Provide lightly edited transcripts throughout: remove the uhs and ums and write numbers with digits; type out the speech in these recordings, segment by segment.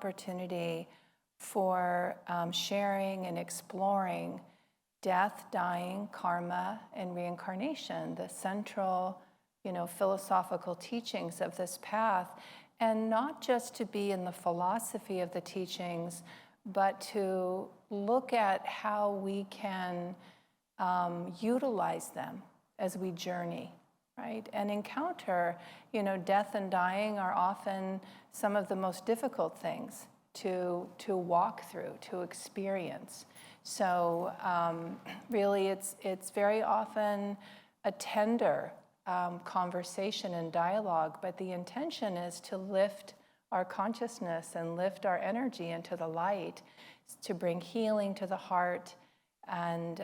opportunity for sharing and exploring death, dying, karma, and reincarnation, the central, philosophical teachings of this path, and not just to be in the philosophy of the teachings, but to look at how we can utilize them as we journey, right? And encounter, death and dying are often some of the most difficult things to walk through, to experience. So really it's very often a tender conversation and dialogue, but the intention is to lift our consciousness and lift our energy into the light, to bring healing to the heart, and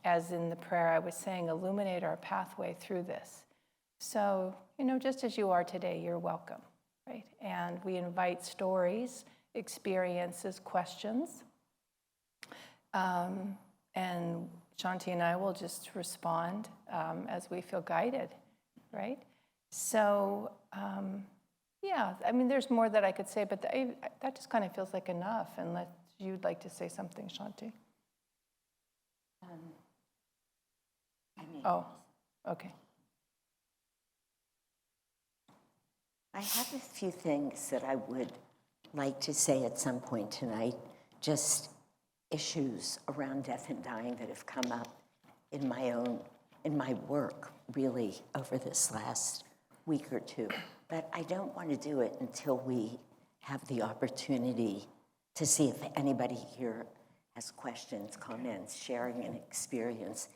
as in the prayer I was saying, illuminate our pathway through this. So, just as you are today, you're welcome, right? And we invite stories, experiences, questions. And Shanti and I will just respond as we feel guided, right? So, there's more that I could say, but that just kind of feels like enough, unless you'd like to say something, Shanti. Oh, okay. I have a few things that I would like to say at some point tonight, just issues around death and dying that have come up in my work, really, over this last week or two. But I don't want to do it until we have the opportunity to see if anybody here has questions, comments, sharing an experience.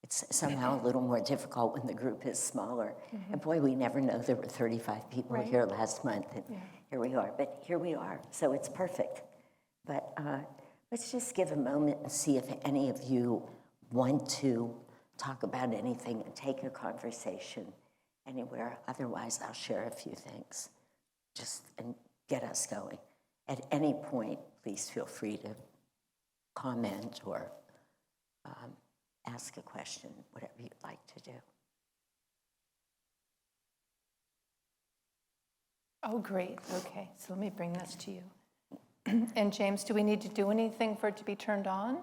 It's somehow a little more difficult when the group is smaller. Mm-hmm. And boy, we never know. There were 35 people here last month, and here we are. But here we are, so it's perfect. But let's just give a moment and see if any of you want to talk about anything and take a conversation anywhere. Otherwise, I'll share a few things and get us going. At any point, please feel free to comment or ask a question, whatever you'd like to do. Oh, great. Okay, so let me bring this to you. And James, do we need to do anything for it to be turned on?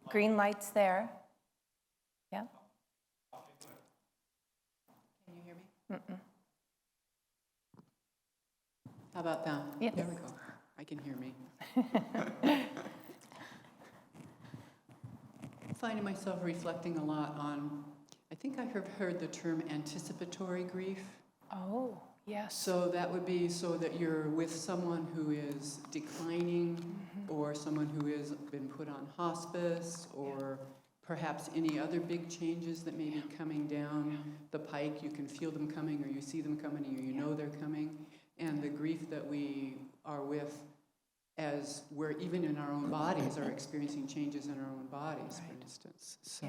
Green light's there. Yeah? Can you hear me? Mm-mm. How about that? Yes. There we go. I can hear me. Finding myself reflecting a lot on, I think I have heard the term anticipatory grief. Oh, yes. So that would be so that you're with someone who is declining, or someone who has been put on hospice, or perhaps any other big changes that may be coming down the pike. You can feel them coming, or you see them coming, or you know they're coming. And the grief that we are with, as we're even in our own bodies are experiencing changes in our own bodies, for instance. So,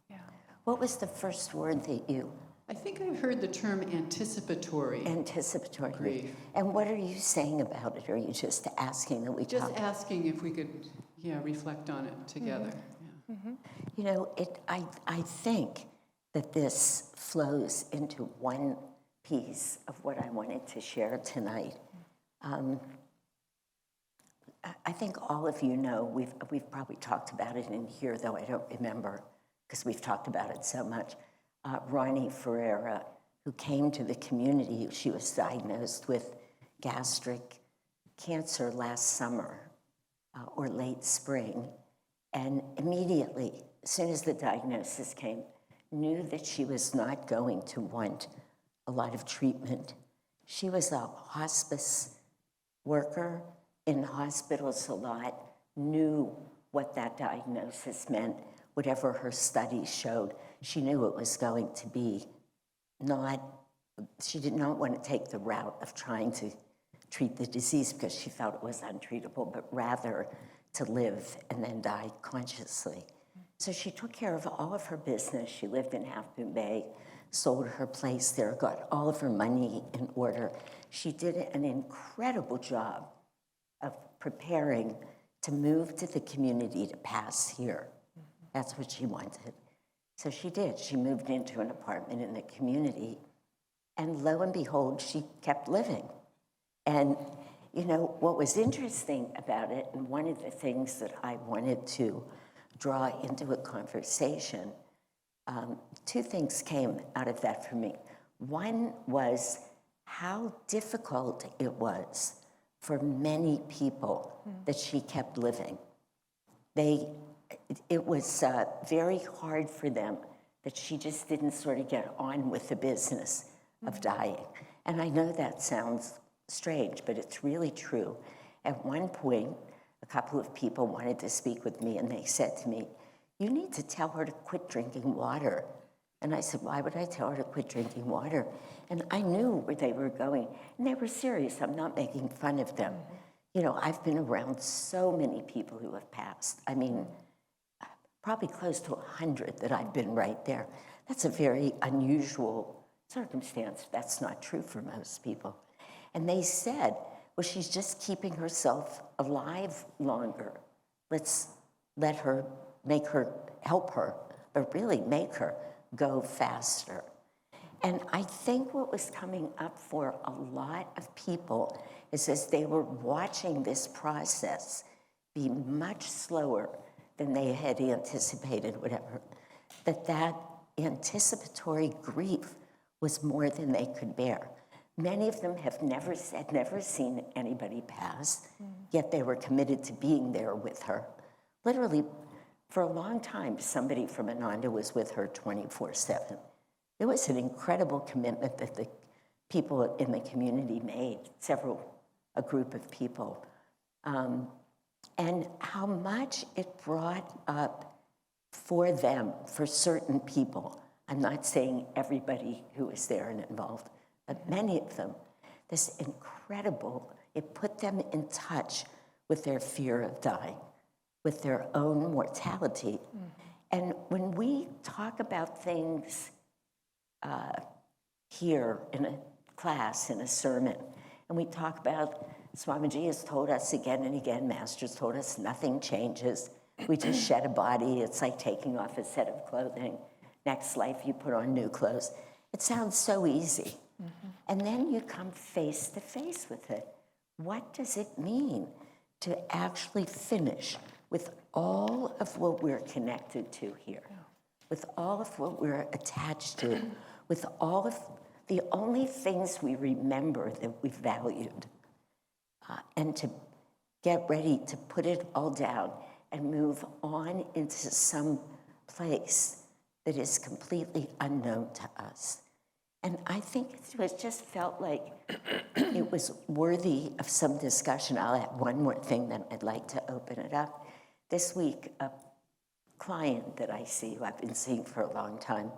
yeah. What was the first word that you... I think I've heard the term anticipatory. Anticipatory grief. And what are you saying about it? Or are you just asking that we talk? Just asking if we could, reflect on it together. Mm-hmm. I think that this flows into one piece of what I wanted to share tonight. I think all of you know, we've probably talked about it in here, though I don't remember, because we've talked about it so much. Ronnie Ferreira, who came to the community, she was diagnosed with gastric cancer last summer or late spring, and immediately, as soon as the diagnosis came, knew that she was not going to want a lot of treatment. She was a hospice worker in hospitals a lot, knew what that diagnosis meant. Whatever her studies showed, she knew it was going to be she did not want to take the route of trying to treat the disease because she felt it was untreatable, but rather to live and then die consciously. So she took care of all of her business. She lived in Half Moon Bay, sold her place there, got all of her money in order. She did an incredible job of preparing to move to the community to pass here. That's what she wanted. So she did. She moved into an apartment in the community, and lo and behold, she kept living. And, you know, what was interesting about it, and one of the things that I wanted to draw into a conversation, two things came out of that for me. One was how difficult it was for many people that she kept living. It was very hard for them that she just didn't sort of get on with the business of dying. And I know that sounds strange, but it's really true. At one point, a couple of people wanted to speak with me, and they said to me, "You need to tell her to quit drinking water." And I said, "Why would I tell her to quit drinking water?" And I knew where they were going, and they were serious. I'm not making fun of them. You know, I've been around so many people who have passed. I mean, probably close to 100 that I've been right there. That's a very unusual circumstance. That's not true for most people. And they said, well, she's just keeping herself alive longer. Let's help her, but really make her go faster. And I think what was coming up for a lot of people is as they were watching this process be much slower than they had anticipated, whatever, that anticipatory grief was more than they could bear. Many of them have never seen anybody pass, yet they were committed to being there with her. Literally, for a long time, somebody from Ananda was with her 24/7. It was an incredible commitment that the people in the community made, a group of people. And how much it brought up for them, for certain people. I'm not saying everybody who was there and involved, but many of them, this incredible, it put them in touch with their fear of dying, with their own mortality. And when we talk about things here in a class, in a sermon, and we talk about, Swamiji has told us again and again, Masters told us, nothing changes. We just shed a body. It's like taking off a set of clothing. Next life, you put on new clothes. It sounds so easy. And then you come face to face with it. What does it mean to actually finish with all of what we're connected to here, with all of what we're attached to, with all of the only things we remember that we valued, and to get ready to put it all down and move on into some place that is completely unknown to us. And I think it just felt like it was worthy of some discussion. I'll add one more thing, then I'd like to open it up. This week, a client that I see, who I've been seeing for a long time,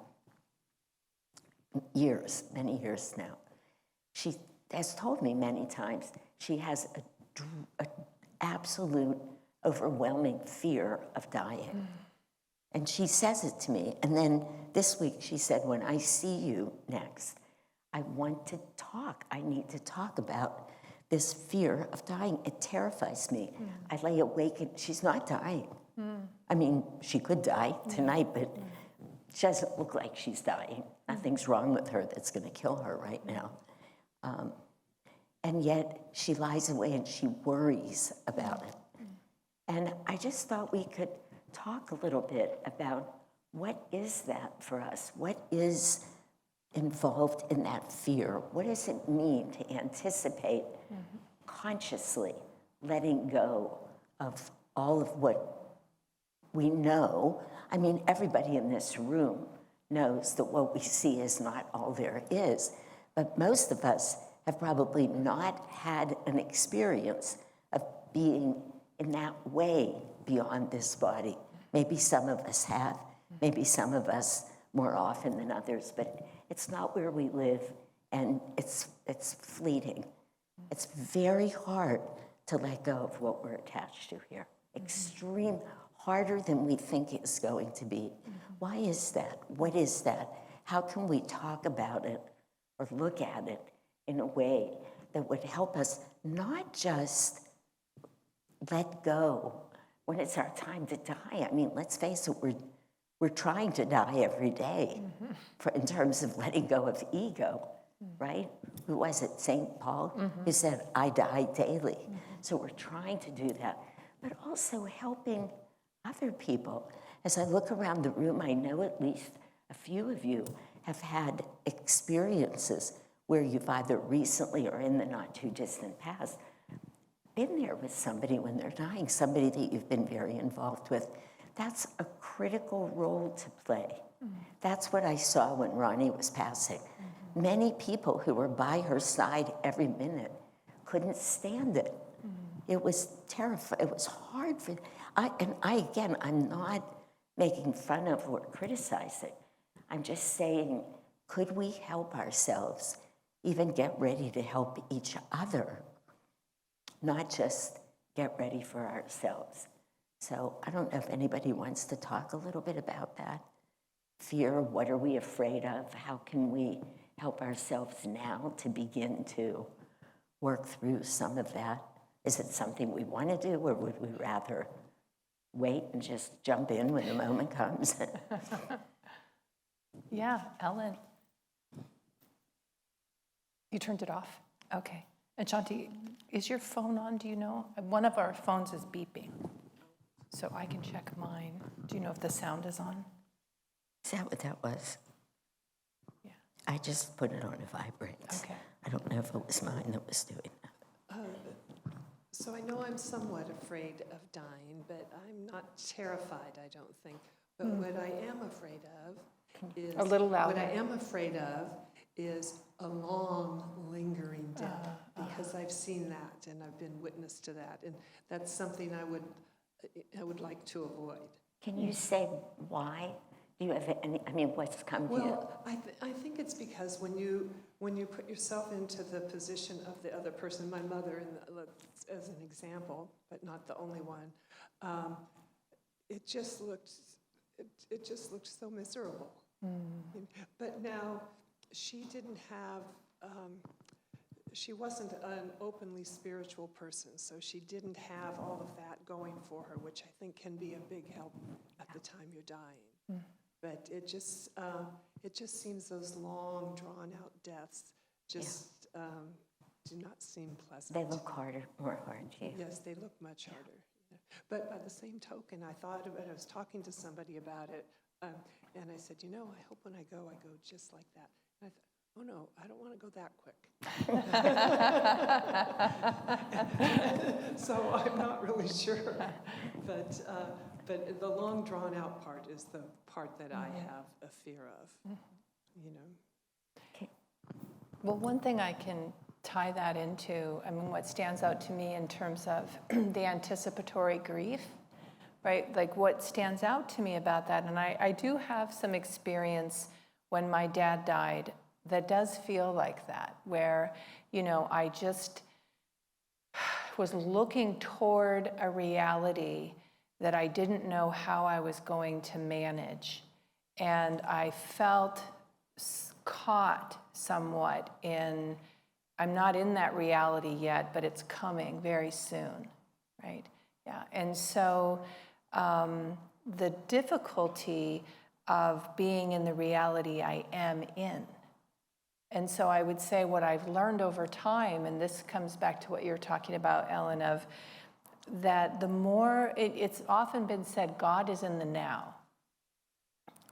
many years now, she has told me many times she has an absolute overwhelming fear of dying. And she says it to me. And then this week she said, when I see you next, I want to talk. I need to talk about this fear of dying. It terrifies me. I lay awake and she's not dying. I mean, she could die tonight, but she doesn't look like she's dying. Nothing's wrong with her that's going to kill her right now. And yet she lies awake and she worries about it. And I just thought we could talk a little bit about what is that for us? What is involved in that fear? What does it mean to anticipate consciously letting go of all of what we know? I mean, everybody in this room knows that what we see is not all there is, but most of us have probably not had an experience of being in that way beyond this body. Maybe some of us have, maybe some of us more often than others, but it's not where we live, and it's fleeting. It's very hard to let go of what we're attached to here. Extreme, harder than we think it's going to be. Why is that? What is that? How can we talk about it or look at it in a way that would help us not just let go when it's our time to die? I mean, let's face it, we're trying to die every day in terms of letting go of ego, right? who was it, St. Paul, who said, I die daily. So we're trying to do that, but also helping other people. As I look around the room, I know at least a few of you have had experiences where you've either recently or in the not too distant past been there with somebody when they're dying, somebody that you've been very involved with. That's a critical role to play. That's what I saw when Ronnie was passing. Many people who were by her side every minute couldn't stand it. It was terrifying. It was hard for, again, I'm not making fun of or criticizing. I'm just saying, could we help ourselves, even get ready to help each other, not just get ready for ourselves? So I don't know if anybody wants to talk a little bit about that. Fear, what are we afraid of? How can we help ourselves now to begin to work through some of that? Is it something we want to do, or would we rather wait and just jump in when the moment comes? Yeah, Ellen. You turned it off? Okay. And Shanti, is your phone on, do you know? One of our phones is beeping, so I can check mine. Do you know if the sound is on? Is that what that was? Yeah. I just put it on a vibrate. Okay. I don't know if it was mine that was doing that. So I know I'm somewhat afraid of dying, but I'm not terrified, I don't think. But what I am afraid of is... A little louder. What I am afraid of is a long, lingering death, because I've seen that and I've been witness to that. And that's something I would like to avoid. Can you say why? Do you have any, what's come to you? Well, I think it's because when you put yourself into the position of the other person, my mother as an example, but not the only one, it just looked so miserable. But now she didn't have, she wasn't an openly spiritual person, so she didn't have all of that going for her, which I think can be a big help at the time you're dying. But it just seems those long, drawn-out deaths just do not seem pleasant. They look harder, more hard to you. Yes, they look much harder. But by the same token, I thought about it. I was talking to somebody about it, and I said, I hope when I go just like that. And I thought, oh no, I don't want to go that quick. So I'm not really sure. But the long drawn out part is the part that I have a fear of, Well, one thing I can tie that into, what stands out to me in terms of the anticipatory grief, right? Like what stands out to me about that, and I do have some experience when my dad died that does feel like that, where, I just was looking toward a reality that I didn't know how I was going to manage. And I felt caught somewhat in, I'm not in that reality yet, but it's coming very soon, right? Yeah, and so the difficulty of being in the reality I am in. And so I would say what I've learned over time, and this comes back to what you're talking about, Ellen, of that the more, it's often been said, God is in the now,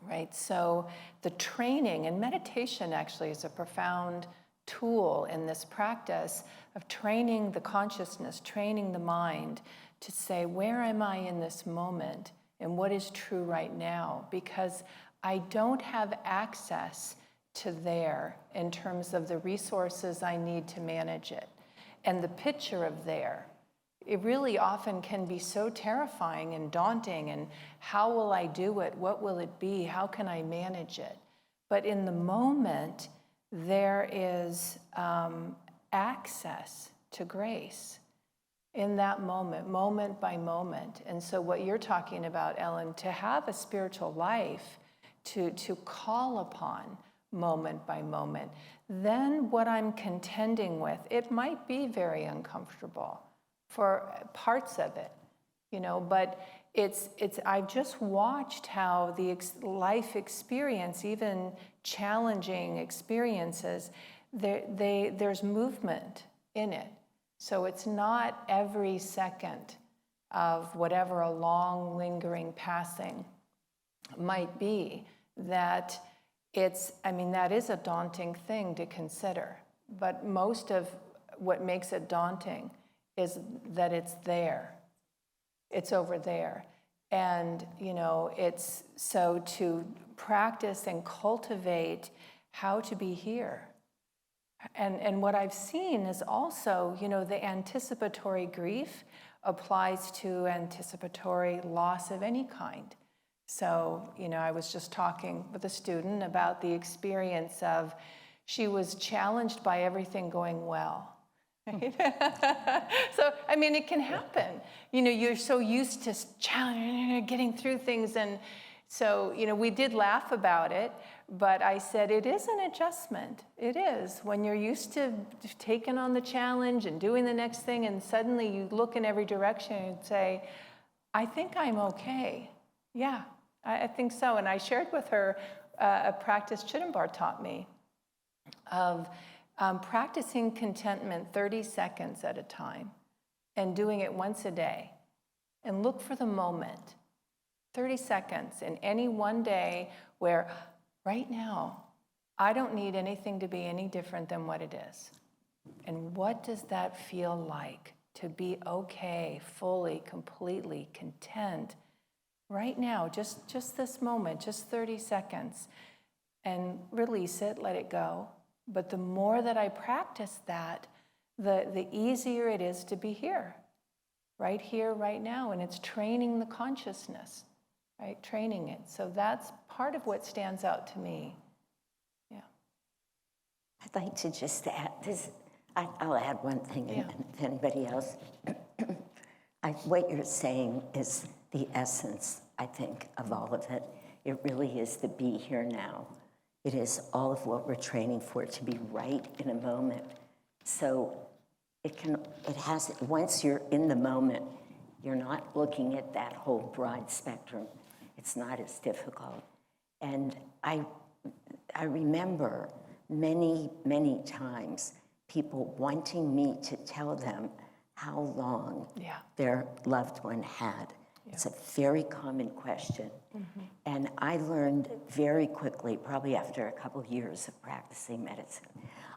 right? So the training, and meditation actually is a profound tool in this practice of training the consciousness, training the mind to say, where am I in this moment and what is true right now? Because I don't have access to there in terms of the resources I need to manage it. And the picture of there, it really often can be so terrifying and daunting, and how will I do it? What will it be? How can I manage it? But in the moment, there is access to grace in that moment, moment by moment. And so what you're talking about, Ellen, to have a spiritual life, to call upon moment by moment, then what I'm contending with, it might be very uncomfortable for parts of it, but I've just watched how the life experience, even challenging experiences, there's movement in it. So it's not every second of whatever a long, lingering passing might be that that is a daunting thing to consider. But most of what makes it daunting is that it's there. It's over there. And, it's so to practice and cultivate how to be here. And what I've seen is also, the anticipatory grief applies to anticipatory loss of any kind. So, I was just talking with a student about the experience of she was challenged by everything going well. Right? So, it can happen. You're so used to getting through things. And so, we did laugh about it, but I said, it is an adjustment. It is. When you're used to taking on the challenge and doing the next thing, and suddenly you look in every direction and say, I think I'm okay. Yeah, I think so. And I shared with her a practice Chidambar taught me of practicing contentment 30 seconds at a time and doing it once a day. And look for the moment, 30 seconds in any one day where right now, I don't need anything to be any different than what it is. And what does that feel like to be okay, fully, completely content right now, just this moment, just 30 seconds, and release it, let it go. But the more that I practice that, the easier it is to be here, right now. And it's training the consciousness, right? Training it. So that's part of what stands out to me. Yeah. I'd like to just add this. I'll add one thing, Yeah. if anybody else. What you're saying is the essence, I think, of all of it. It really is the be here now. It is all of what we're training for, to be right in a moment. So once you're in the moment, you're not looking at that whole broad spectrum. It's not as difficult. And I remember many, many times people wanting me to tell them how long their loved one had. Yeah. It's a very common question. Mm-hmm. And I learned very quickly, probably after a couple years of practicing medicine,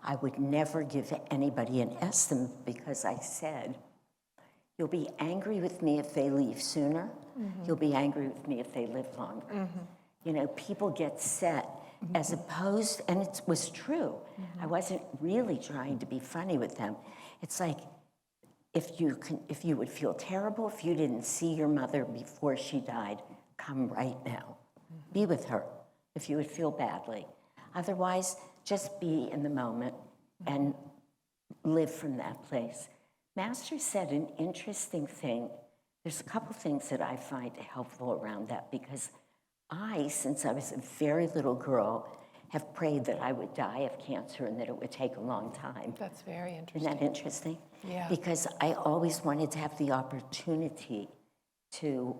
I would never give anybody an estimate because I said, you'll be angry with me if they leave sooner. Mm-hmm. You'll be angry with me if they live longer. Mm-hmm. People get set as opposed, and it was true. Mm-hmm. I wasn't really trying to be funny with them. It's like, if you would feel terrible if you didn't see your mother before she died, come right now. Mm-hmm. Be with her if you would feel badly. Otherwise, just be in the moment and live from that place. Master said an interesting thing. There's a couple things that I find helpful around that because since I was a very little girl, have prayed that I would die of cancer and that it would take a long time. That's very interesting. Isn't that interesting? Yeah. Because I always wanted to have the opportunity to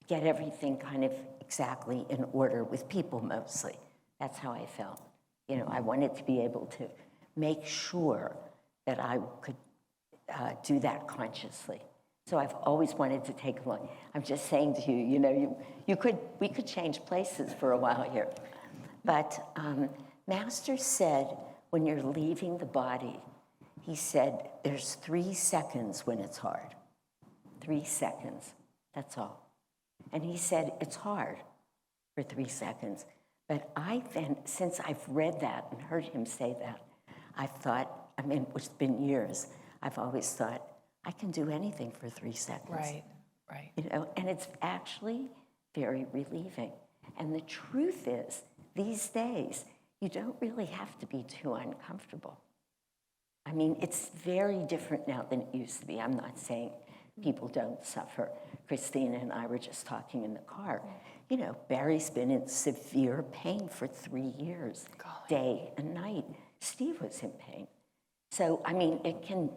get everything kind of exactly in order with people mostly. That's how I felt. I wanted to be able to make sure that I could do that consciously. So I've always wanted to take a long. I'm just saying to you, we could change places for a while here. But Master said when you're leaving the body, he said there's 3 seconds when it's hard. 3 seconds, that's all. And he said it's hard for 3 seconds. But since I've read that and heard him say that, I've thought, it's been years, I've always thought, I can do anything for 3 seconds. Right. And it's actually very relieving. And the truth is, these days, you don't really have to be too uncomfortable. It's very different now than it used to be. I'm not saying people don't suffer. Christina and I were just talking in the car. Barry's been in severe pain for 3 years, day and night. Steve was in pain. So, it can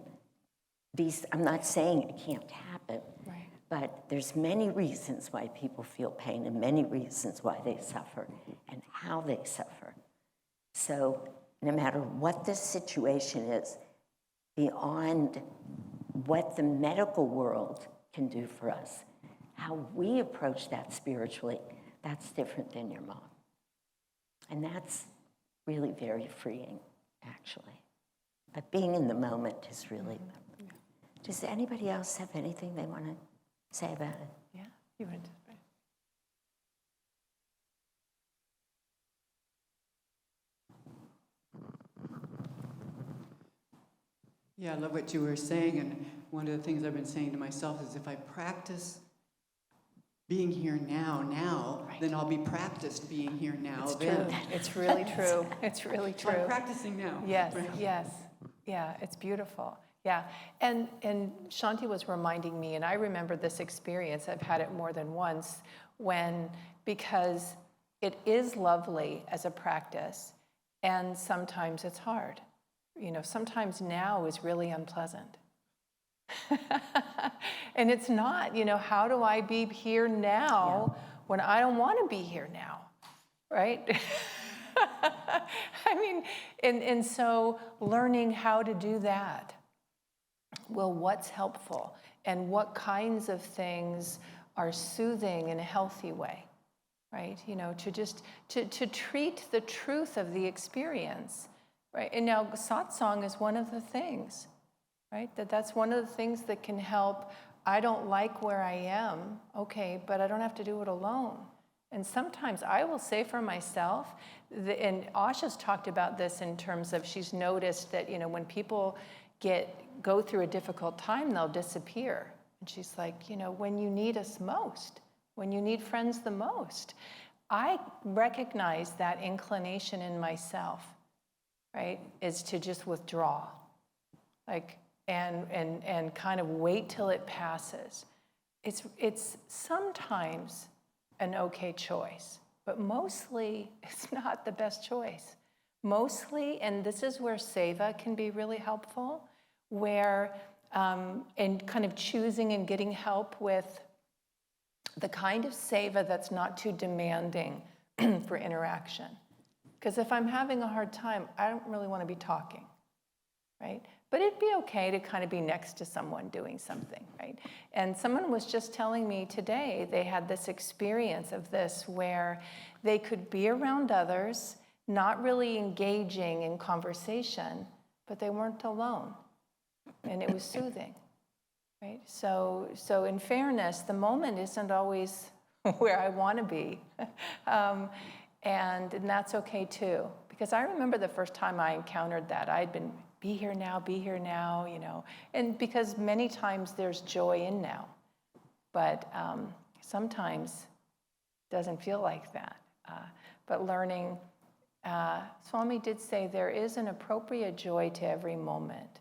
be, I'm not saying it can't happen, right. But there's many reasons why people feel pain and many reasons why they suffer and how they suffer. So no matter what the situation is, beyond what the medical world can do for us, how we approach that spiritually, that's different than your mom. And that's really very freeing, actually. But being in the moment is really... Does anybody else have anything they want to say about it? Yeah, you want to... Yeah, I love what you were saying, and one of the things I've been saying to myself is if I practice being here now, then I'll be practiced being here now. It's then. true. It's really true. It's really So true. I'm practicing now. Yes, Right. yes. Yeah, it's beautiful. Yeah, and Shanti was reminding me, and I remember this experience, I've had it more than once, because it is lovely as a practice, and sometimes it's hard. You know, sometimes now is really unpleasant. And it's not, you know, how do I be here now when I don't want to be here now, right? I mean, and so learning how to do that. Well, what's helpful and what kinds of things are soothing in a healthy way, right? You know, to treat the truth of the experience, right? And now satsang is one of the things, right? That's one of the things that can help. I don't like where I am, okay, but I don't have to do it alone. And sometimes I will say for myself, and Asha's talked about this in terms of she's noticed that, you know, when people go through a difficult time, they'll disappear. And she's like, you know, when you need us most, when you need friends the most. I recognize that inclination in myself, right, is to just withdraw, like, and kind of wait till it passes. It's sometimes an okay choice, but mostly it's not the best choice. Mostly, and this is where seva can be really helpful, where, and kind of choosing and getting help with the kind of seva that's not too demanding for interaction. Because if I'm having a hard time, I don't really want to be talking, right? But it'd be okay to kind of be next to someone doing something, right? And someone was just telling me today they had this experience of this where they could be around others, not really engaging in conversation, but they weren't alone. And it was soothing, right? So in fairness, the moment isn't always where I want to be. And that's okay too. Because I remember the first time I encountered that, I'd been, be here now, you know. And because many times there's joy in now. But sometimes it doesn't feel like that. But learning, Swami did say there is an appropriate joy to every moment,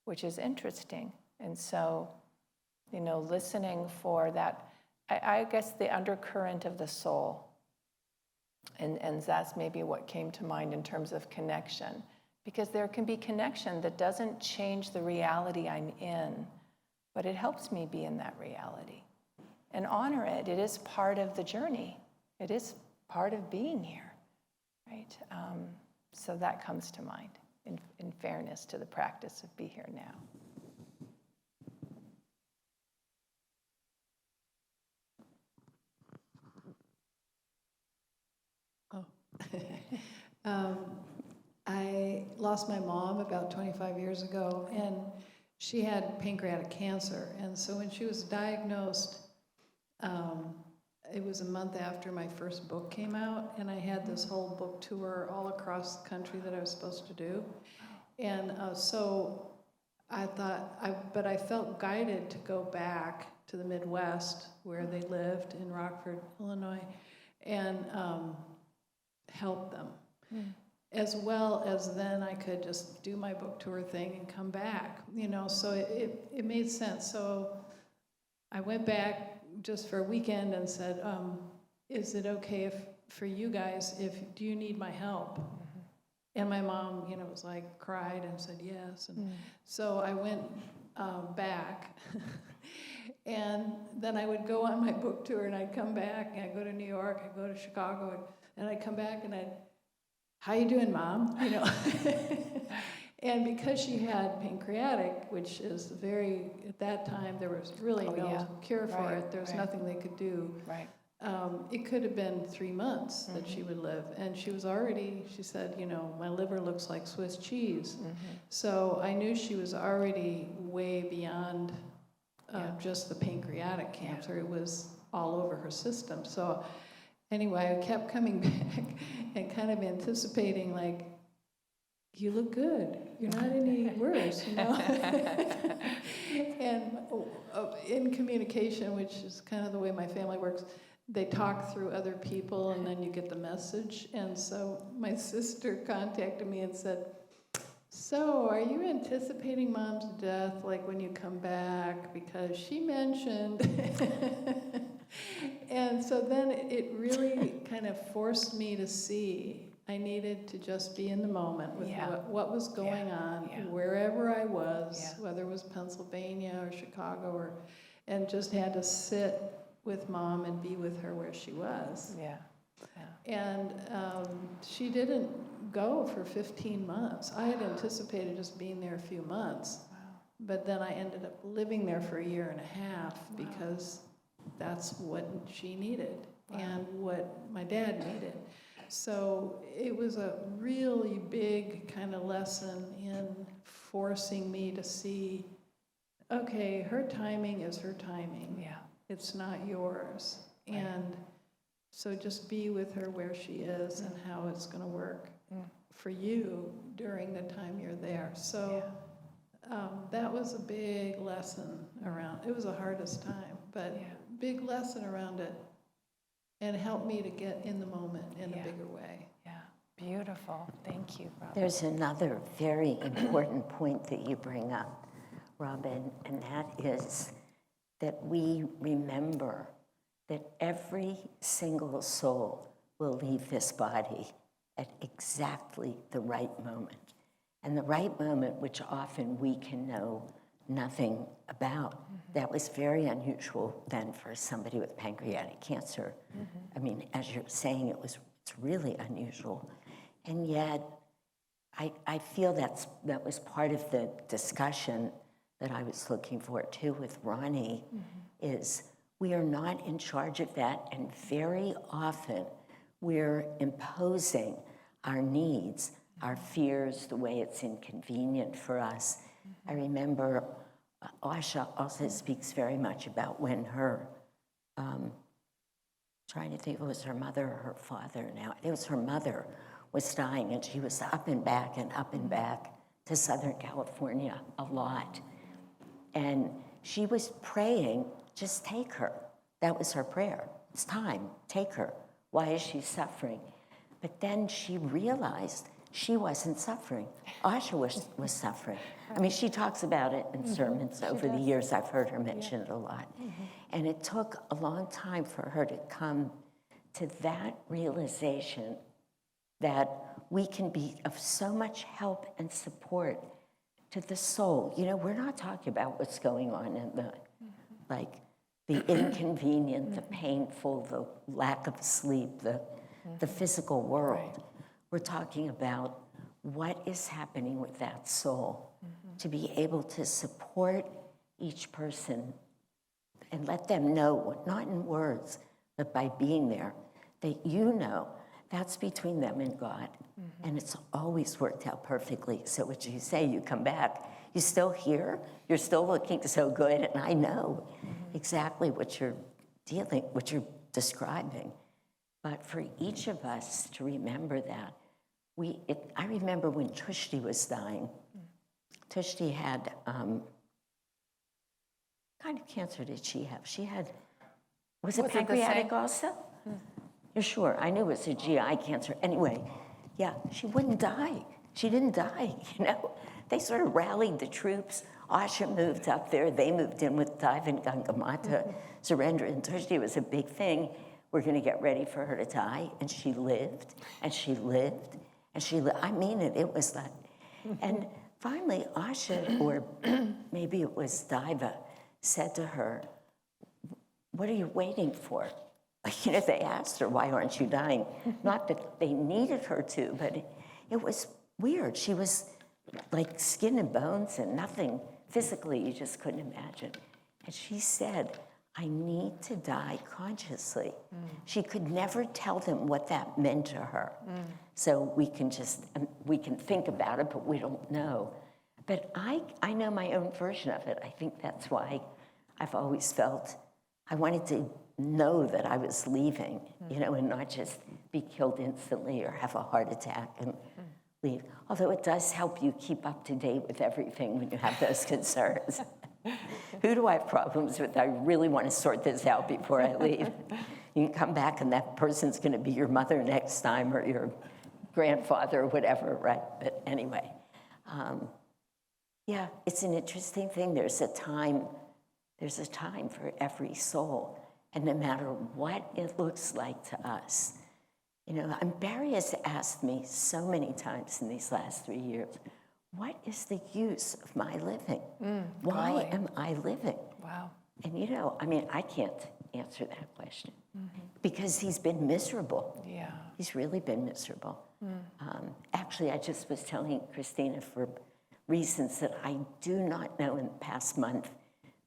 which is interesting. And so, you know, listening for that, I guess the undercurrent of the soul. And that's maybe what came to mind in terms of connection. Because there can be connection that doesn't change the reality I'm in, but it helps me be in that reality. And honor it. It is part of the journey. It is part of being here, right? So that comes to mind in fairness to the practice of be here now. I lost my mom about 25 years ago, and she had pancreatic cancer. And so when she was diagnosed, it was a month after my first book came out, and I had this whole book tour all across the country that I was supposed to do. And so I thought, but I felt guided to go back to the Midwest where they lived in Rockford, Illinois, and help them. As well as then I could just do my book tour thing and come back, you know, so it made sense. So I went back just for a weekend and said, is it okay for you guys, do you need my help? And my mom, you know, was like, cried and said yes. And so I went back. And then I would go on my book tour and I'd come back and I'd go to New York, I'd go to Chicago, and I'd come back and I'd how you doing, Mom? You know. And because she had pancreatic, which is very, at that time, there was really no cure for it. There was nothing they could do. Right. It could have been 3 months that she would live. And she was already, she said, you know, my liver looks like Swiss cheese. So I knew she was already way beyond just the pancreatic cancer. It was all over her system. So anyway, I kept coming back and kind of anticipating, like, you look good. You're not any worse, you know? And in communication, which is kind of the way my family works, they talk through other people and then you get the message. And so my sister contacted me and said, so are you anticipating Mom's death, like when you come back? Because she mentioned. And so then it really kind of forced me to see I needed to just be in the moment with what was going on, wherever I was, whether it was Pennsylvania or Chicago, and just had to sit with Mom and be with her where she was. And she didn't go for 15 months. I had anticipated just being there a few months, but then I ended up living there for 1.5 years because that's what she needed and what my dad needed. So it was a really big kind of lesson in forcing me to see, okay, her timing is her timing. It's not yours. And so just be with her where she is and how it's going to work for you during the time you're there. So that was a big lesson around, it was the hardest time, but big lesson around it. And help me to get in the moment in a bigger way. Beautiful. Thank you, Robin. There's another very important point that you bring up, Robin, and that is that we remember that every single soul will leave this body at exactly the right moment. And the right moment, which often we can know nothing about. That was very unusual then for somebody with pancreatic cancer. I mean, as you're saying, it's really unusual. And yet, I feel that was part of the discussion that I was looking for too with Ronnie, is we are not in charge of that, and very often we're imposing our needs, our fears, the way it's inconvenient for us. I remember Asha also speaks very much about when her, trying to think if it was her mother or her father now, it was her mother was dying, and she was up and back to Southern California a lot. And she was praying, just take her. That was her prayer. It's time, take her. Why is she suffering? But then she realized she wasn't suffering. Asha was suffering. I mean, she talks about it in sermons over the years. I've heard her mention it a lot. And it took a long time for her to come to that realization that we can be of so much help and support to the soul. You know, we're not talking about what's going on in the, like, the inconvenient, the painful, the lack of sleep, the physical world. We're talking about what is happening with that soul, to be able to support each person and let them know, not in words, but by being there, that you know that's between them and God. And it's always worked out perfectly. So what you say, you come back, you're still here, you're still looking so good, and I know exactly what you're describing. But for each of us to remember that, I remember when Tushti was dying. Tushti had, what kind of cancer did she have? She had, was it pancreatic also? You're sure? I knew it was a GI cancer. Anyway, yeah, she wouldn't die. She didn't die, you know? They sort of rallied the troops. Asha moved up there. They moved in with Dive and Gangamata. Surrender and Tushti was a big thing. We're going to get ready for her to die. And she lived, and she lived, and she lived. I mean it. It was that. And finally, Asha, or maybe it was Diva, said to her, what are you waiting for? They asked her, why aren't you dying? Not that they needed her to, but it was weird. She was like skin and bones and nothing physically, you just couldn't imagine. And she said, I need to die consciously. She could never tell them what that meant to her. So we can think about it, but we don't know. But I know my own version of it. I think that's why I've always felt I wanted to know that I was leaving, and not just be killed instantly or have a heart attack and leave. Although it does help you keep up to date with everything when you have those concerns. Who do I have problems with? I really want to sort this out before I leave. You can come back and that person's going to be your mother next time or your grandfather or whatever, right? But anyway, yeah, it's an interesting thing. There's a time for every soul. And no matter what it looks like to us, and Barry has asked me so many times in these last 3 years, what is the use of my living? Why am I living? Wow. And I can't answer that question because he's been miserable. Yeah. He's really been miserable. Actually, I just was telling Christina, for reasons that I do not know, in the past month,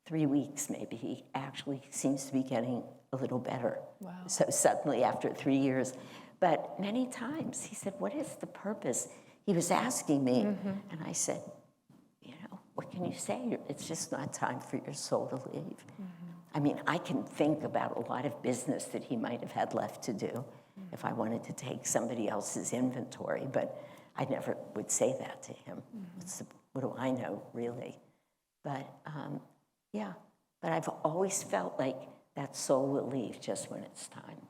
3 weeks maybe, he actually seems to be getting a little better. Wow. So suddenly after 3 years. But many times he said, what is the purpose? He was asking me, and I said, what can you say? It's just not time for your soul to leave. I can think about a lot of business that he might have had left to do if I wanted to take somebody else's inventory, but I never would say that to him. What do I know, really? But yeah, but I've always felt like that soul will leave just when it's time.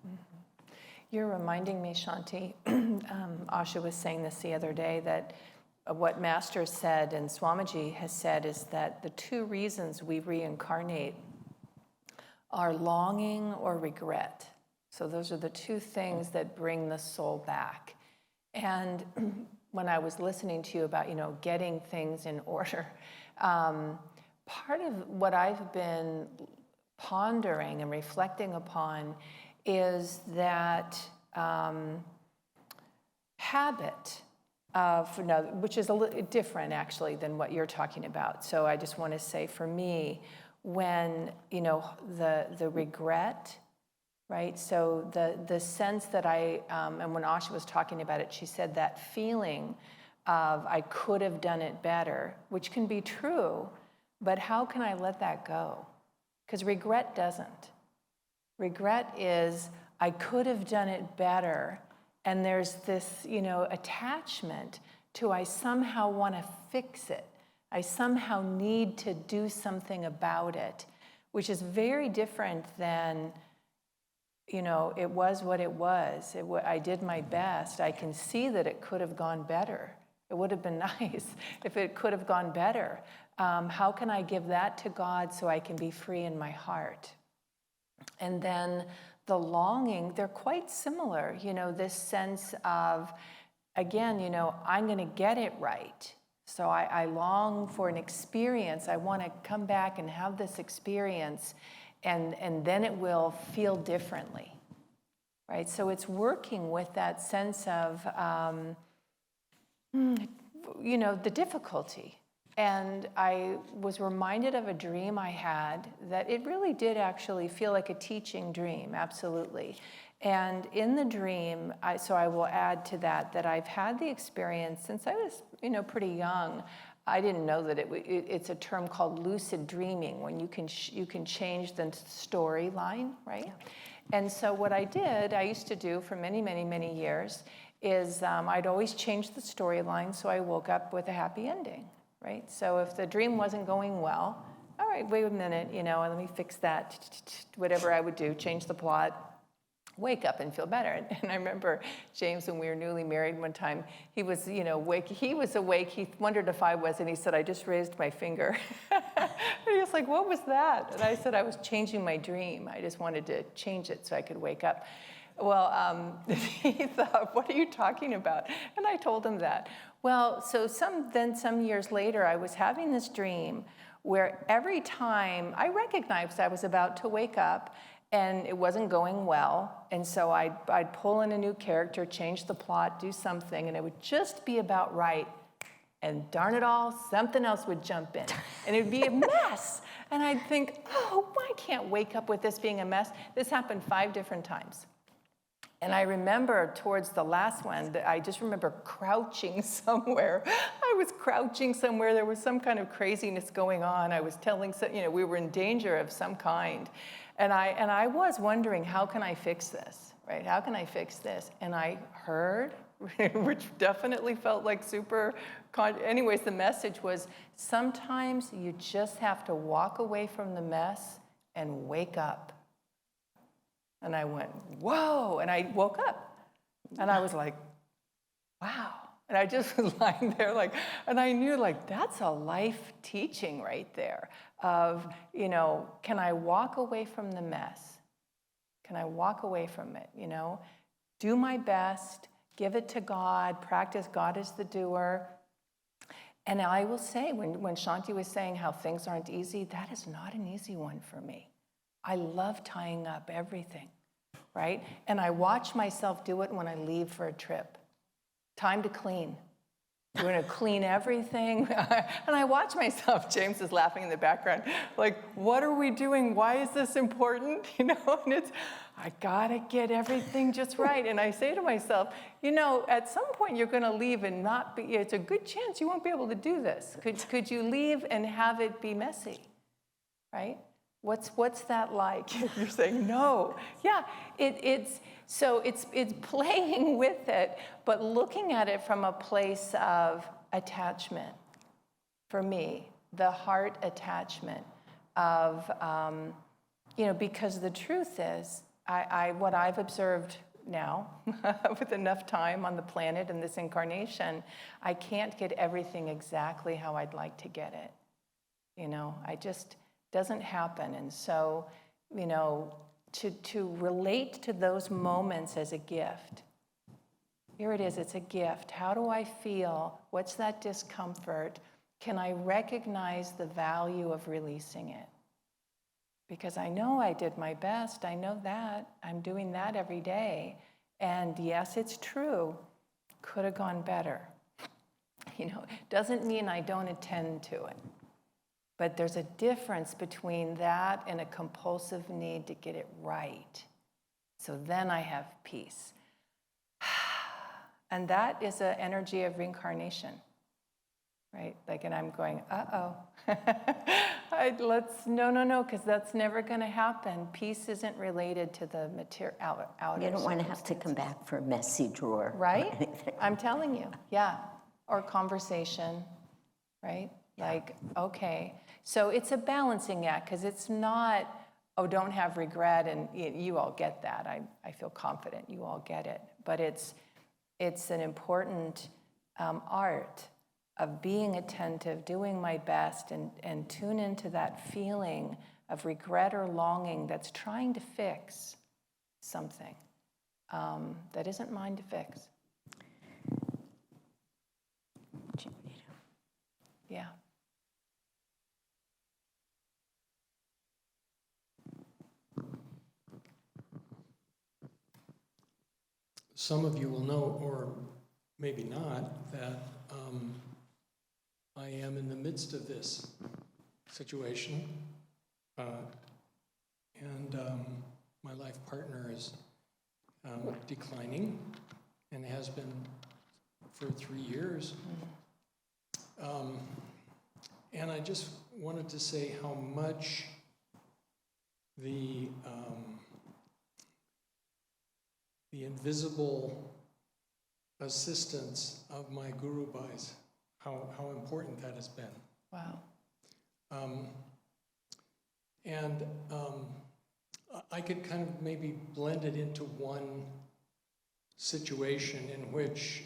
You're reminding me, Shanti, Asha was saying this the other day, that what Master said and Swamiji has said is that the two reasons we reincarnate are longing or regret. So those are the two things that bring the soul back. And when I was listening to you about, getting things in order, part of what I've been pondering and reflecting upon is that habit of, which is a little different actually than what you're talking about. So I just want to say, for me, when, the regret, right? So the sense that and when Asha was talking about it, she said that feeling of I could have done it better, which can be true, but how can I let that go? Because regret doesn't. Regret is, I could have done it better, and there's this, attachment to I somehow want to fix it. I somehow need to do something about it, which is very different than, it was what it was. I did my best. I can see that it could have gone better. It would have been nice if it could have gone better. How can I give that to God so I can be free in my heart? And then the longing, they're quite similar, this sense of, again, I'm going to get it right. So I long for an experience. I want to come back and have this experience, and then it will feel differently, right? So it's working with that sense of, the difficulty. And I was reminded of a dream I had that it really did actually feel like a teaching dream, absolutely. And in the dream, I will add to that I've had the experience since I was, pretty young. I didn't know that it's a term called lucid dreaming, when you can change the storyline, right? Yeah. And so what I used to do for many, many, many years is I'd always change the storyline so I woke up with a happy ending. Right? So if the dream wasn't going well, all right, wait a minute, let me fix that, whatever I would do, change the plot, wake up and feel better. And I remember James, when we were newly married one time, he was, awake. He was awake. He wondered if I was, and he said, I just raised my finger. And he was like, what was that? And I said, I was changing my dream. I just wanted to change it so I could wake up. Well, he thought, what are you talking about? And I told him that. Well, so some years later, I was having this dream where every time I recognized I was about to wake up, and it wasn't going well. And so I'd pull in a new character, change the plot, do something, and it would just be about right. And darn it all, something else would jump in. And it'd be a mess. And I'd think, oh, I can't wake up with this being a mess. This happened 5 different times. And I remember towards the last one, I just remember crouching somewhere. I was crouching somewhere. There was some kind of craziness going on. I was telling, we were in danger of some kind. And I was wondering, how can I fix this, right? How can I fix this? And I heard, which definitely felt like super, anyways, the message was, sometimes you just have to walk away from the mess and wake up. And I went, whoa, and I woke up. And I was like, wow. And I just was lying there and I knew that's a life teaching right there of, can I walk away from the mess? Can I walk away from it, Do my best, give it to God, practice God is the doer. And I will say, when Shanti was saying how things aren't easy, that is not an easy one for me. I love tying up everything, right? And I watch myself do it when I leave for a trip. Time to clean. We're going to clean everything. And I watch myself. James is laughing in the background. What are we doing? Why is this important? And it's, I got to get everything just right. And I say to myself, at some point you're going to leave and not be, it's a good chance you won't be able to do this. Could you leave and have it be messy, right? What's that like? You're saying no. Yeah, it's playing with it, but looking at it from a place of attachment. For me, the heart attachment of, because the truth is, what I've observed now, with enough time on the planet and this incarnation, I can't get everything exactly how I'd like to get it. I just doesn't happen. And so, to relate to those moments as a gift. Here it is, it's a gift. How do I feel? What's that discomfort? Can I recognize the value of releasing it? Because I know I did my best. I know that. I'm doing that every day. And yes, it's true. Could have gone better. Doesn't mean I don't attend to it. But there's a difference between that and a compulsive need to get it right. So then I have peace. And that is an energy of reincarnation, right? And I'm going, uh-oh. No, because that's never going to happen. Peace isn't related to the outer You don't want to have to come back for a messy drawer. Right? I'm telling you, yeah. Or conversation, right? Okay. So it's a balancing act, because it's not, don't have regret, and you all get that. I feel confident you all get it. But it's an important art of being attentive, doing my best, and tune into that feeling of regret or longing that's trying to fix something that isn't mine to fix. Yeah. Some of you will know, or maybe not, that I am in the midst of this situation, and my life partner is declining and has been for 3 years. And I just wanted to say how much the invisible assistance of my Guru Bhais, how important that has been. Wow. I could kind of maybe blend it into one situation in which,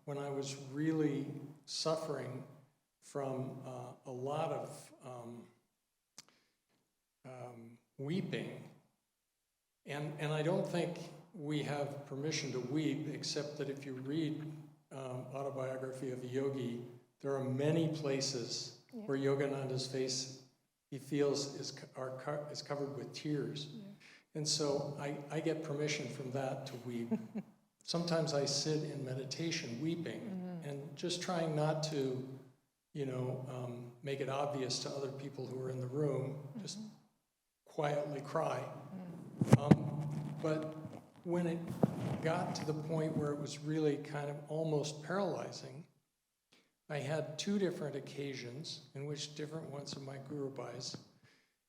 when I was really suffering from a lot of weeping, and I don't think we have permission to weep, except that if you read Autobiography of a Yogi, there are many places where Yogananda's face, he feels, is covered with tears. And so I get permission from that to weep. Sometimes I sit in meditation weeping and just trying not to, make it obvious to other people who are in the room, just quietly cry. But when it got to the point where it was really kind of almost paralyzing, I had 2 different occasions in which different ones of my Gurubhais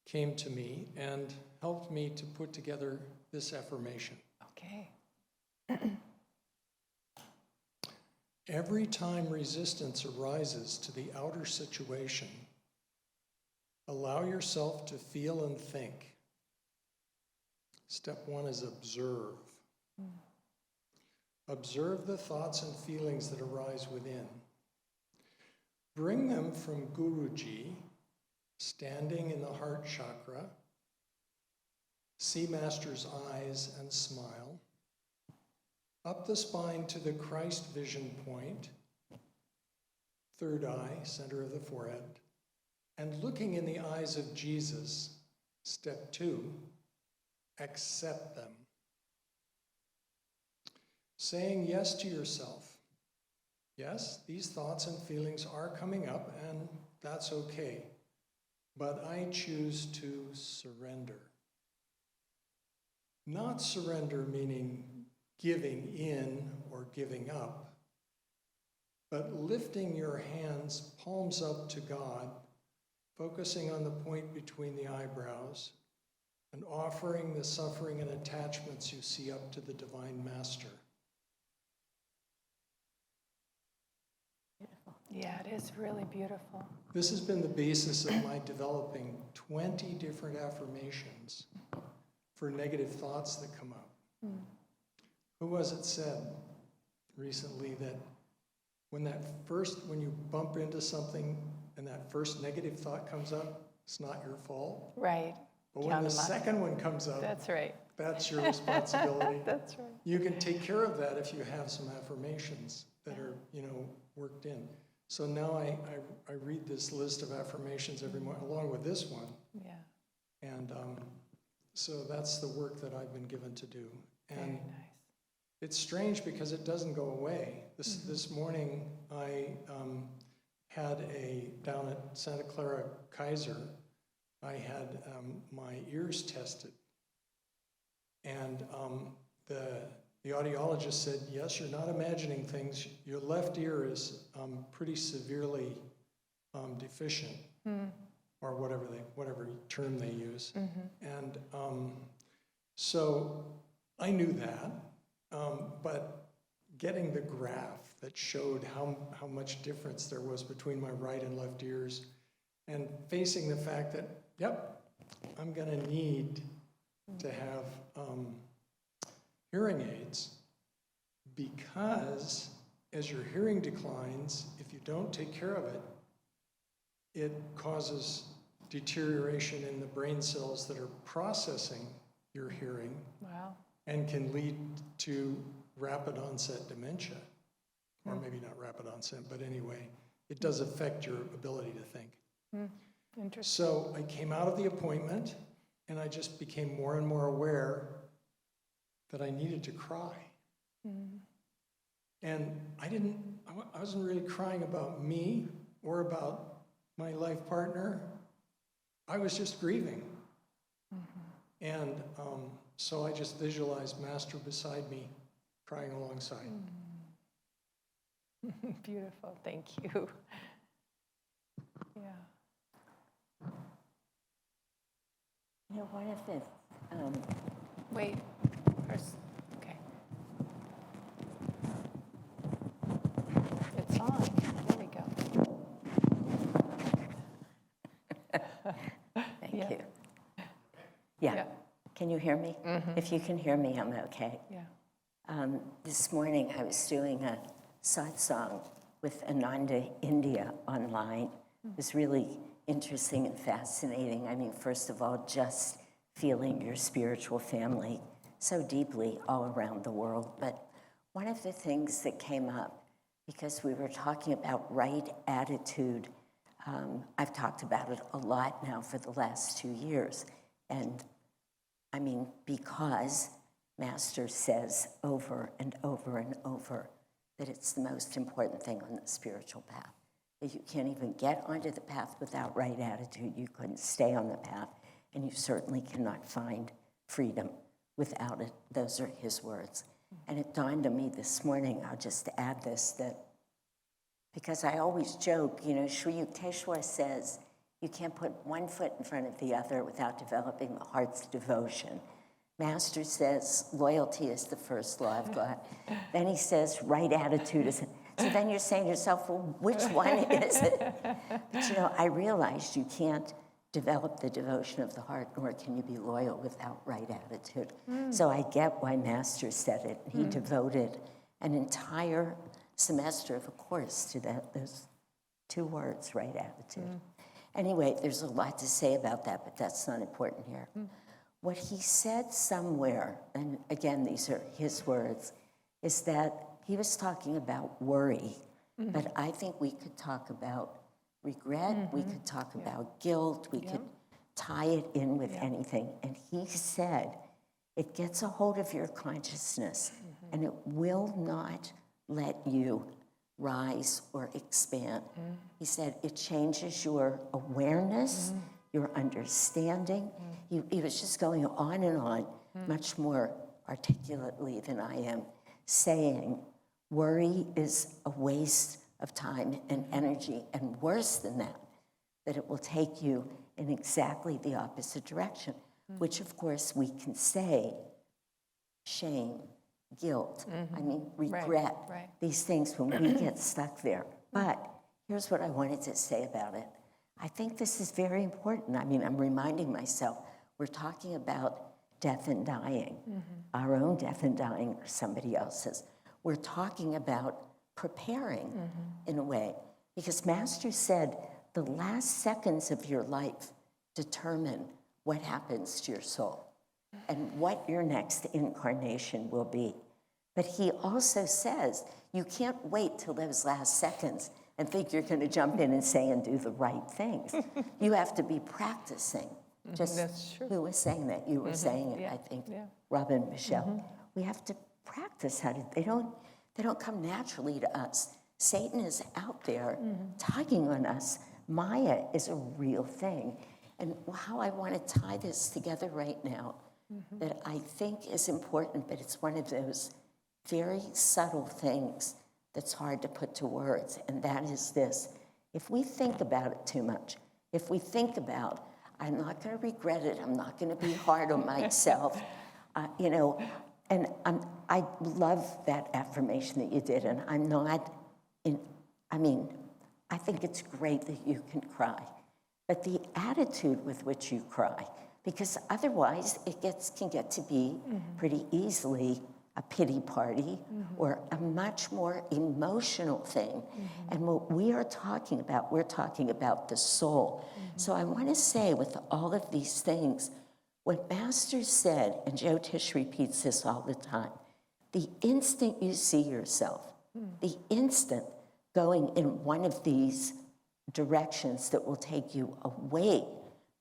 came to me and helped me to put together this affirmation. Okay. Every time resistance arises to the outer situation, allow yourself to feel and think. Step 1 is observe. Observe the thoughts and feelings that arise within. Bring them from Guruji, standing in the heart chakra. See Master's eyes and smile. Up the spine to the Christ vision point, 3rd eye, center of the forehead, and looking in the eyes of Jesus, step 2, accept them. Saying yes to yourself. Yes, these thoughts and feelings are coming up, and that's okay. But I choose to surrender. Not surrender meaning giving in or giving up, but lifting your hands, palms up to God, focusing on the point between the eyebrows, and offering the suffering and attachments you see up to the Divine Master. Yeah, it is really beautiful. This has been the basis of my developing 20 different affirmations for negative thoughts that come up. Who was it said recently that when you bump into something and that first negative thought comes up, it's not your fault? Right. But when the second one comes up, That's right. that's your responsibility. That's right. You can take care of that if you have some affirmations that are, worked in. So now I read this list of affirmations every morning, along with this one. Yeah. And so that's the work that I've been given to do. And Very nice. it's strange because it doesn't go away. This morning I had down at Santa Clara Kaiser, I had my ears tested. And the audiologist said, yes, you're not imagining things. Your left ear is pretty severely deficient, or whatever term they use. And so I knew that, but getting the graph that showed how much difference there was between my right and left ears, and facing the fact that, yep, I'm going to need to have hearing aids, because as your hearing declines, if you don't take care of it, it causes deterioration in the brain cells that are processing your hearing. Wow. And can lead to rapid onset dementia. Or maybe not rapid onset, but anyway, it does affect your ability to think. Interesting. So I came out of the appointment and I just became more and more aware that I needed to cry. And I wasn't really crying about me or about my life partner. I was just grieving. And so I just visualized Master beside me, crying alongside. Beautiful. Thank you. Yeah. One of the Wait. First. Okay. It's on. There we go. Thank Yeah. you. Yeah. Yeah. Can you hear me? If you can hear me, I'm okay. Yeah. This morning I was doing a satsang with Ananda, India, online. It was really interesting and fascinating. I mean, first of all, just feeling your spiritual family so deeply all around the world. But one of the things that came up, because we were talking about right attitude, I've talked about it a lot now for the last 2 years. And because Master says over and over and over that it's the most important thing on the spiritual path. That you can't even get onto the path without right attitude. You couldn't stay on the path, and you certainly cannot find freedom without it. Those are his words. And it dawned on me this morning, I'll just add this, that because I always joke, Sri Yukteswar says, you can't put one foot in front of the other without developing the heart's devotion. Master says loyalty is the first law of God. Then he says right attitude is. So then you're saying to yourself, well, which one is it? But I realized you can't develop the devotion of the heart, nor can you be loyal without right attitude. So I get why Master said it. He devoted an entire semester of a course to those two words, right attitude. Anyway, there's a lot to say about that, but that's not important here. What he said somewhere, and again, these are his words, is that he was talking about worry, but I think we could talk about regret, we could talk about guilt, we could tie it in with anything. And he said, it gets a hold of your consciousness, and it will not let you rise or expand. He said, it changes your awareness, your understanding. He was just going on and on, much more articulately than I am, saying worry is a waste of time and energy, and worse than that, that it will take you in exactly the opposite direction, which of course we can say shame, guilt, regret, these things when we get stuck there. But here's what I wanted to say about it. I think this is very important. I'm reminding myself, we're talking about death and dying, our own death and dying or somebody else's. We're talking about preparing in a way, because Master said the last seconds of your life determine what happens to your soul and what your next incarnation will be. But he also says you can't wait till those last seconds and think you're going to jump in and say and do the right things. You have to be practicing. Just That's true. who was saying that? You were saying it, I think. Robin, Michelle. We have to practice how to. They don't come naturally to us. Satan is out there tugging on us. Maya is a real thing. And how I want to tie this together right now, that I think is important, but it's one of those very subtle things that's hard to put to words, and that is this. If we think about it too much, if we think about, I'm not going to regret it, I'm not going to be hard on myself, and I love that affirmation that you did, and I think it's great that you can cry, but the attitude with which you cry, because otherwise it can get to be pretty easily a pity party or a much more emotional thing. And what we're talking about the soul. So I want to say with all of these things, what Master said, and Joe Tish repeats this all the time, the instant you see yourself, the instant going in one of these directions that will take you away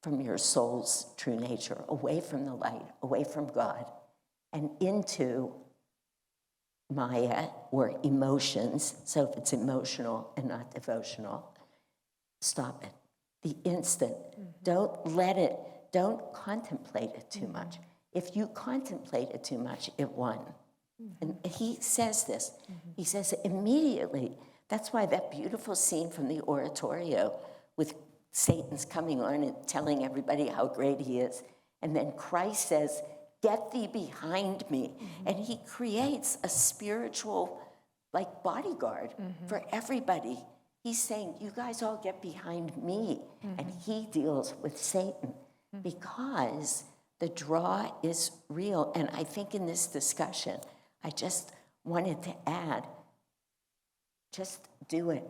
from your soul's true nature, away from the light, away from God, and into Maya or emotions. So if it's emotional and not devotional, stop it. The instant. Don't contemplate it too much. If you contemplate it too much, it won. And he says this. He says immediately. That's why that beautiful scene from the oratorio with Satan's coming on and telling everybody how great he is. And then Christ says, get thee behind me. And he creates a spiritual, bodyguard for everybody. He's saying, you guys all get behind me. And he deals with Satan because the draw is real. And I think in this discussion, I just wanted to add, just do it.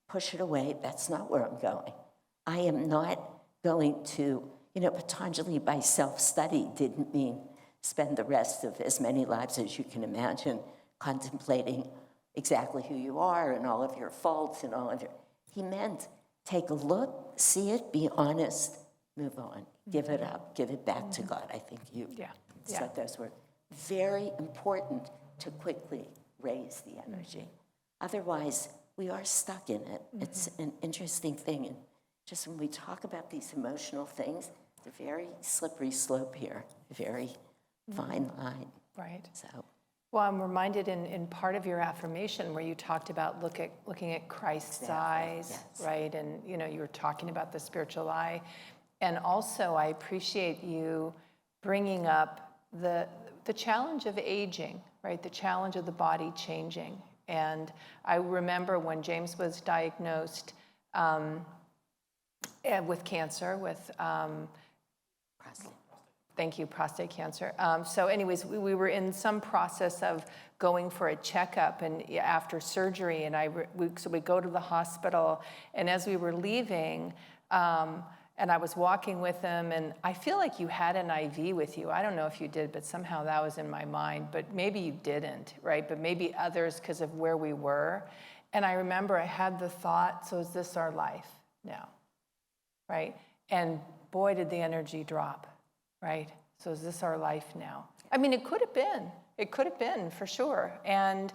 Push it away. That's not where I'm going. I am not going to, Patanjali by self-study didn't mean spend the rest of as many lives as you can imagine contemplating exactly who you are and all of your faults and all of your... He meant take a look, see it, be honest, move on, give it up, give it back to God. I think you said those were very important to quickly raise the energy. Otherwise, we are stuck in it. It's an interesting thing. And just when we talk about these emotional things, it's a very slippery slope here, a very fine line. Right. So, Well, I'm reminded in part of your affirmation where you talked about looking at Christ's eyes, right? And, you know, you were talking about the spiritual eye. And also, I appreciate you bringing up the challenge of aging, right? The challenge of the body changing. And I remember when James was diagnosed with cancer, with prostate cancer. So anyways, we were in some process of going for a checkup and after surgery, and so we go to the hospital, and as we were leaving, and I was walking with him, and I feel like you had an IV with you. I don't know if you did, but somehow that was in my mind, but maybe you didn't, right? But maybe others because of where we were. And I remember I had the thought, so is this our life now, right? And boy, did the energy drop. Right? So is this our life now? I mean, it could have been. It could have been, for sure. And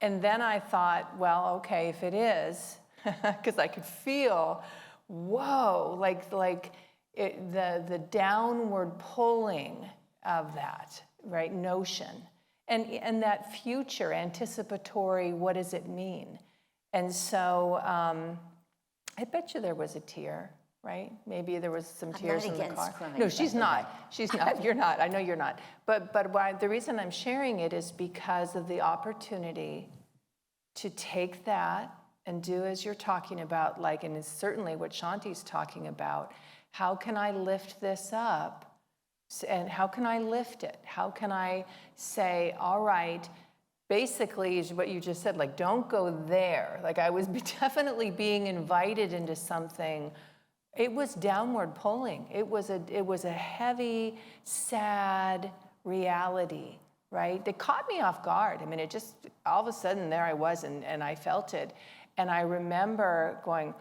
then I thought, well, okay, if it is, because I could feel, whoa, like the downward pulling of that, right, notion. And that future, anticipatory, what does it mean? And so I bet you there was a tear. Right? Maybe there was some tears in the car. Crying, No, she's not. She's not. You're not. I know you're not. But the reason I'm sharing it is because of the opportunity to take that and do as you're talking about, like, and it's certainly what Shanti's talking about. How can I lift this up? And how can I lift it? How can I say, all right, basically is what you just said, like, don't go there. Like, I was definitely being invited into something. It was downward pulling. It was a heavy, sad reality, right? That caught me off guard. I mean, it just, all of a sudden there I was and I felt it. And I remember going,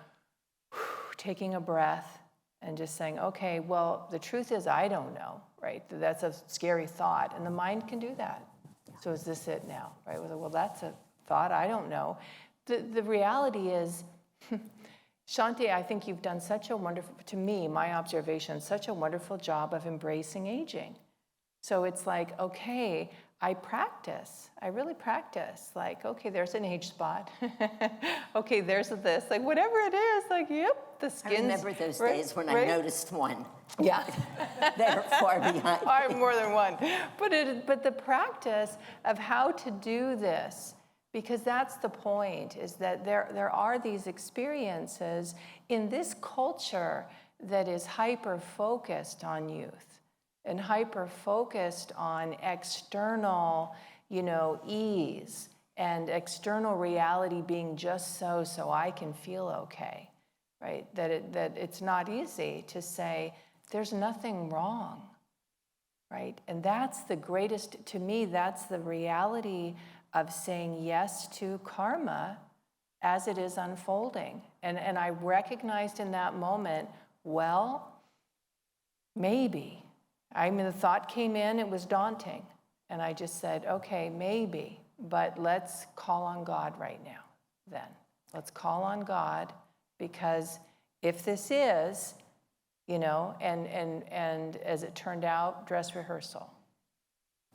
taking a breath and just saying, okay, well, the truth is I don't know, right? That's a scary thought. And the mind can do that. So is this it now, right? Well, that's a thought. I don't know. The reality is, Shanti, I think you've done such a wonderful, to me, my observation, such a wonderful job of embracing aging. So it's like, okay, I really practice. Like, okay, there's an age spot. Okay, there's this, like whatever it is, like, yep, the skin's. I remember those days when I noticed one. Yeah. They're far behind. More than one. But the practice of how to do this, because that's the point, is that there are these experiences in this culture that is hyper-focused on youth and hyper-focused on external, ease and external reality being just so I can feel okay, right? That it's not easy to say, there's nothing wrong, right? And that's the greatest, to me, that's the reality of saying yes to karma as it is unfolding. And I recognized in that moment, well, maybe. I mean, the thought came in, it was daunting. And I just said, okay, maybe, but let's call on God right now, then. Let's call on God, because if this is, and as it turned out, dress rehearsal.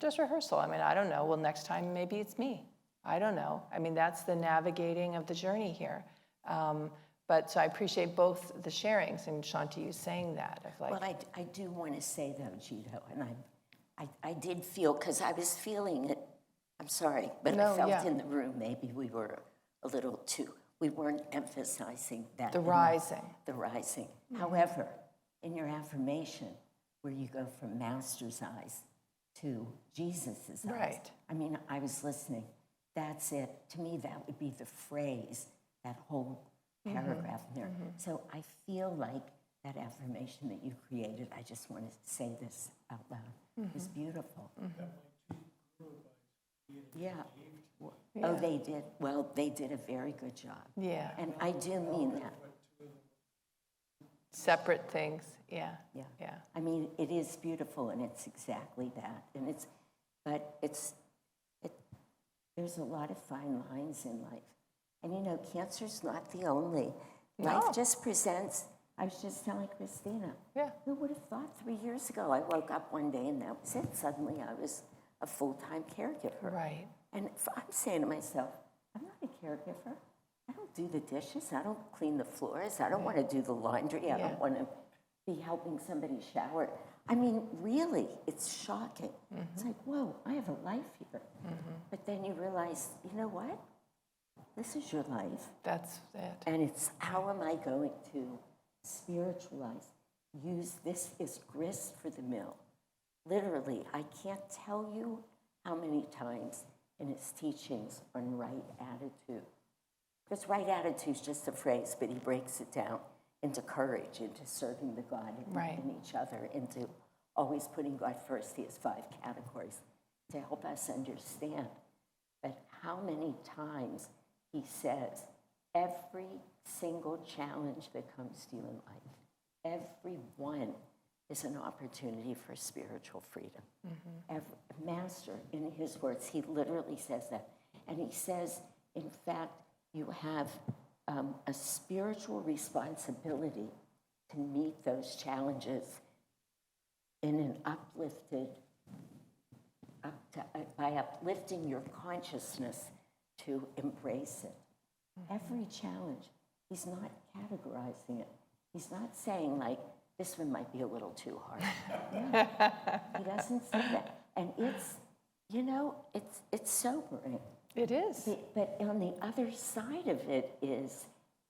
Just rehearsal. I mean, I don't know. Well, next time, maybe it's me. I don't know. I mean, that's the navigating of the journey here. But so I appreciate both the sharings and Shanti, you saying that. Well, I do want to say, though, Gito, and I did feel, because I was feeling it, I'm sorry, but I felt in the room maybe we were a little we weren't emphasizing that. The rising. The rising. Mm-hmm. However, in your affirmation, where you go from Master's eyes to Jesus's eyes. Right. I mean, I was listening. That's it. To me, that would be the phrase, that whole paragraph there. Mm-hmm. So I feel like that affirmation that you created, I just want to say this out loud, is beautiful. Mm-hmm. Yeah. Oh, they did. Well, they did a very good job. Yeah. And I do mean that. separate things. Yeah. Yeah. Yeah. I mean, it is beautiful, and it's exactly that. And there's a lot of fine lines in life. And you know, cancer's not the only. No. Life just presents. I was just telling Christina. Yeah. Who would have thought 3 years ago I woke up one day and that was it? Suddenly I was a full-time caregiver. Right. And I'm saying to myself, I'm not a caregiver. I don't do the dishes. I don't clean the floors. I don't want to do the laundry. I Yeah. don't want to be helping somebody shower. I mean, really, it's shocking. It's like, whoa, I have a life here. But then you realize, you know what? This is your life. That's it. And it's how am I going to spiritualize? Use this as grist for the mill. Literally, I can't tell you how many times in his teachings on right attitude. Because right attitude is just a phrase, but he breaks it down into courage, into serving the God in each other, into always putting God first. He has 5 categories to help us understand. But how many times he says, every single challenge that comes to you in life, every one is an opportunity for spiritual freedom. Every master, in his words, he literally says that. And he says, in fact, you have a spiritual responsibility to meet those challenges in an by uplifting your consciousness to embrace it. Every challenge, he's not categorizing it. He's not saying like, this one might be a little too hard. No, he doesn't say that. And it's, you know, it's sobering. It is. But on the other side of it is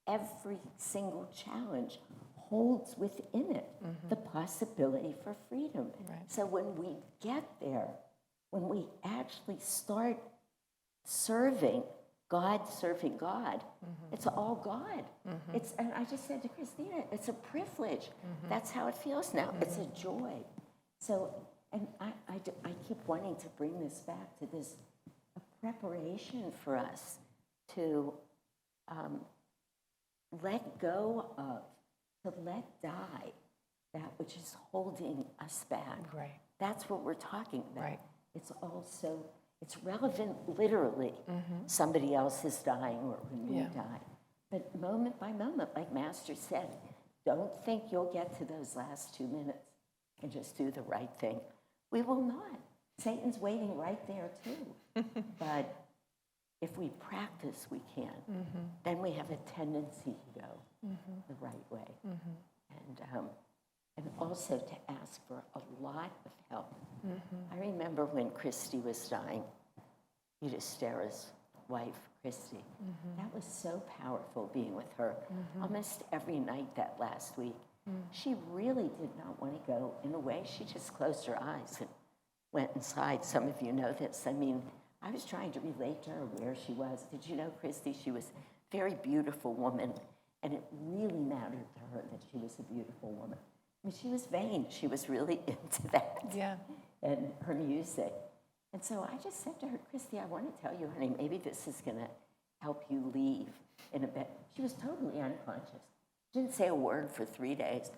every single challenge holds within it the possibility for freedom. Right. So when we get there, when we actually start serving God, it's all God. And I just said to Christina, it's a privilege. That's how it feels now. It's a joy. So, and I keep wanting to bring this back to this preparation for us to let go of, to let die that which is holding us back. Right. That's what we're talking about. Right. It's also, it's relevant literally. Somebody else is dying or when we die. But moment by moment, like Master said, don't think you'll get to those last 2 minutes and just do the right thing. We will not. Satan's waiting right there too. But if we practice, we can. Then we have a tendency to go the right way. And also to ask for a lot of help. I remember when Christy was dying, Edith Stara's wife, Christy. That was so powerful being with her almost every night that last week. She really did not want to go. In a way, she just closed her eyes and went inside. Some of you know this. I mean, I was trying to relate to her where she was. Did you know, Christy, she was a very beautiful woman, and it really mattered to her that she was a beautiful woman. I mean, she was vain. She was really into that. Yeah. And her music. And so I just said to her, Christy, I want to tell you, honey, maybe this is going to help you leave in a bit. She was totally unconscious. Didn't say a word for 3 days.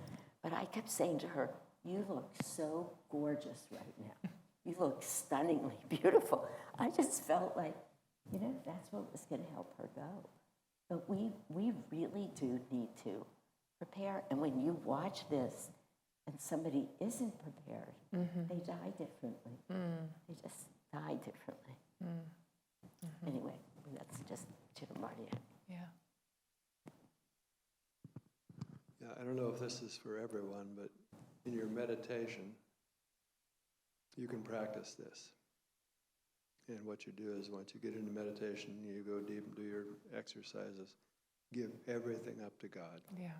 But I kept saying to her, you look so gorgeous right now. You look stunningly beautiful. I just felt like, you know, that's what was going to help her go. But we really do need to prepare. And when you watch this and somebody isn't prepared, they die differently. They just die differently. Anyway, that's just Chittamania. Yeah. Yeah, I don't know if this is for everyone, but in your meditation, you can practice this. And what you do is once you get into meditation, you go deep and do your exercises. Give everything up to God. Yeah.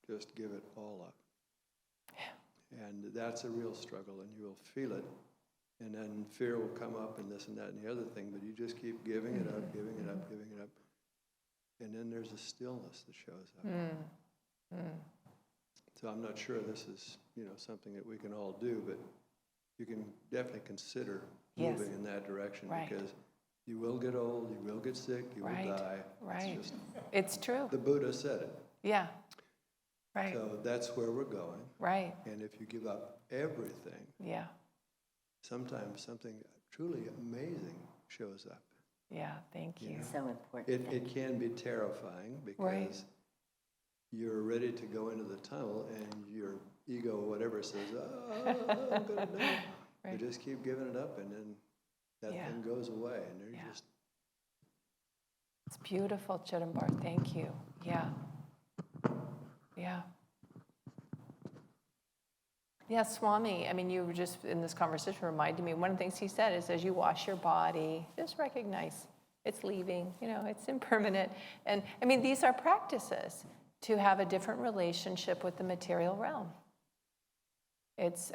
Just give it all up. And that's a real struggle, and you will feel it. And then fear will come up and this and that and the other thing, but you just keep giving it up, giving it up, giving it up. And then there's a stillness that shows up. So I'm not sure this is, you know, something that we can all do, but you can definitely consider moving in that direction because you will get old, you will get sick, you will die. Right. It's just, It's true. the Buddha said it. Yeah. Right. So that's where we're going. Right. And if you give up everything, Yeah. sometimes something truly amazing shows up. Yeah. Thank you. So important. It can be terrifying Right. because you're ready to go into the tunnel and your ego, whatever, says, oh, I'm going to die. Right. You just keep giving it up and then that Yeah. thing goes away and you're Yeah. just, It's beautiful, Chidambar. Thank you. Yeah. Yeah. Yeah, Swami, I mean, you were just in this conversation reminded me, one of the things he said is as you wash your body, just recognize it's leaving, it's impermanent. And I mean, these are practices to have a different relationship with the material realm. It's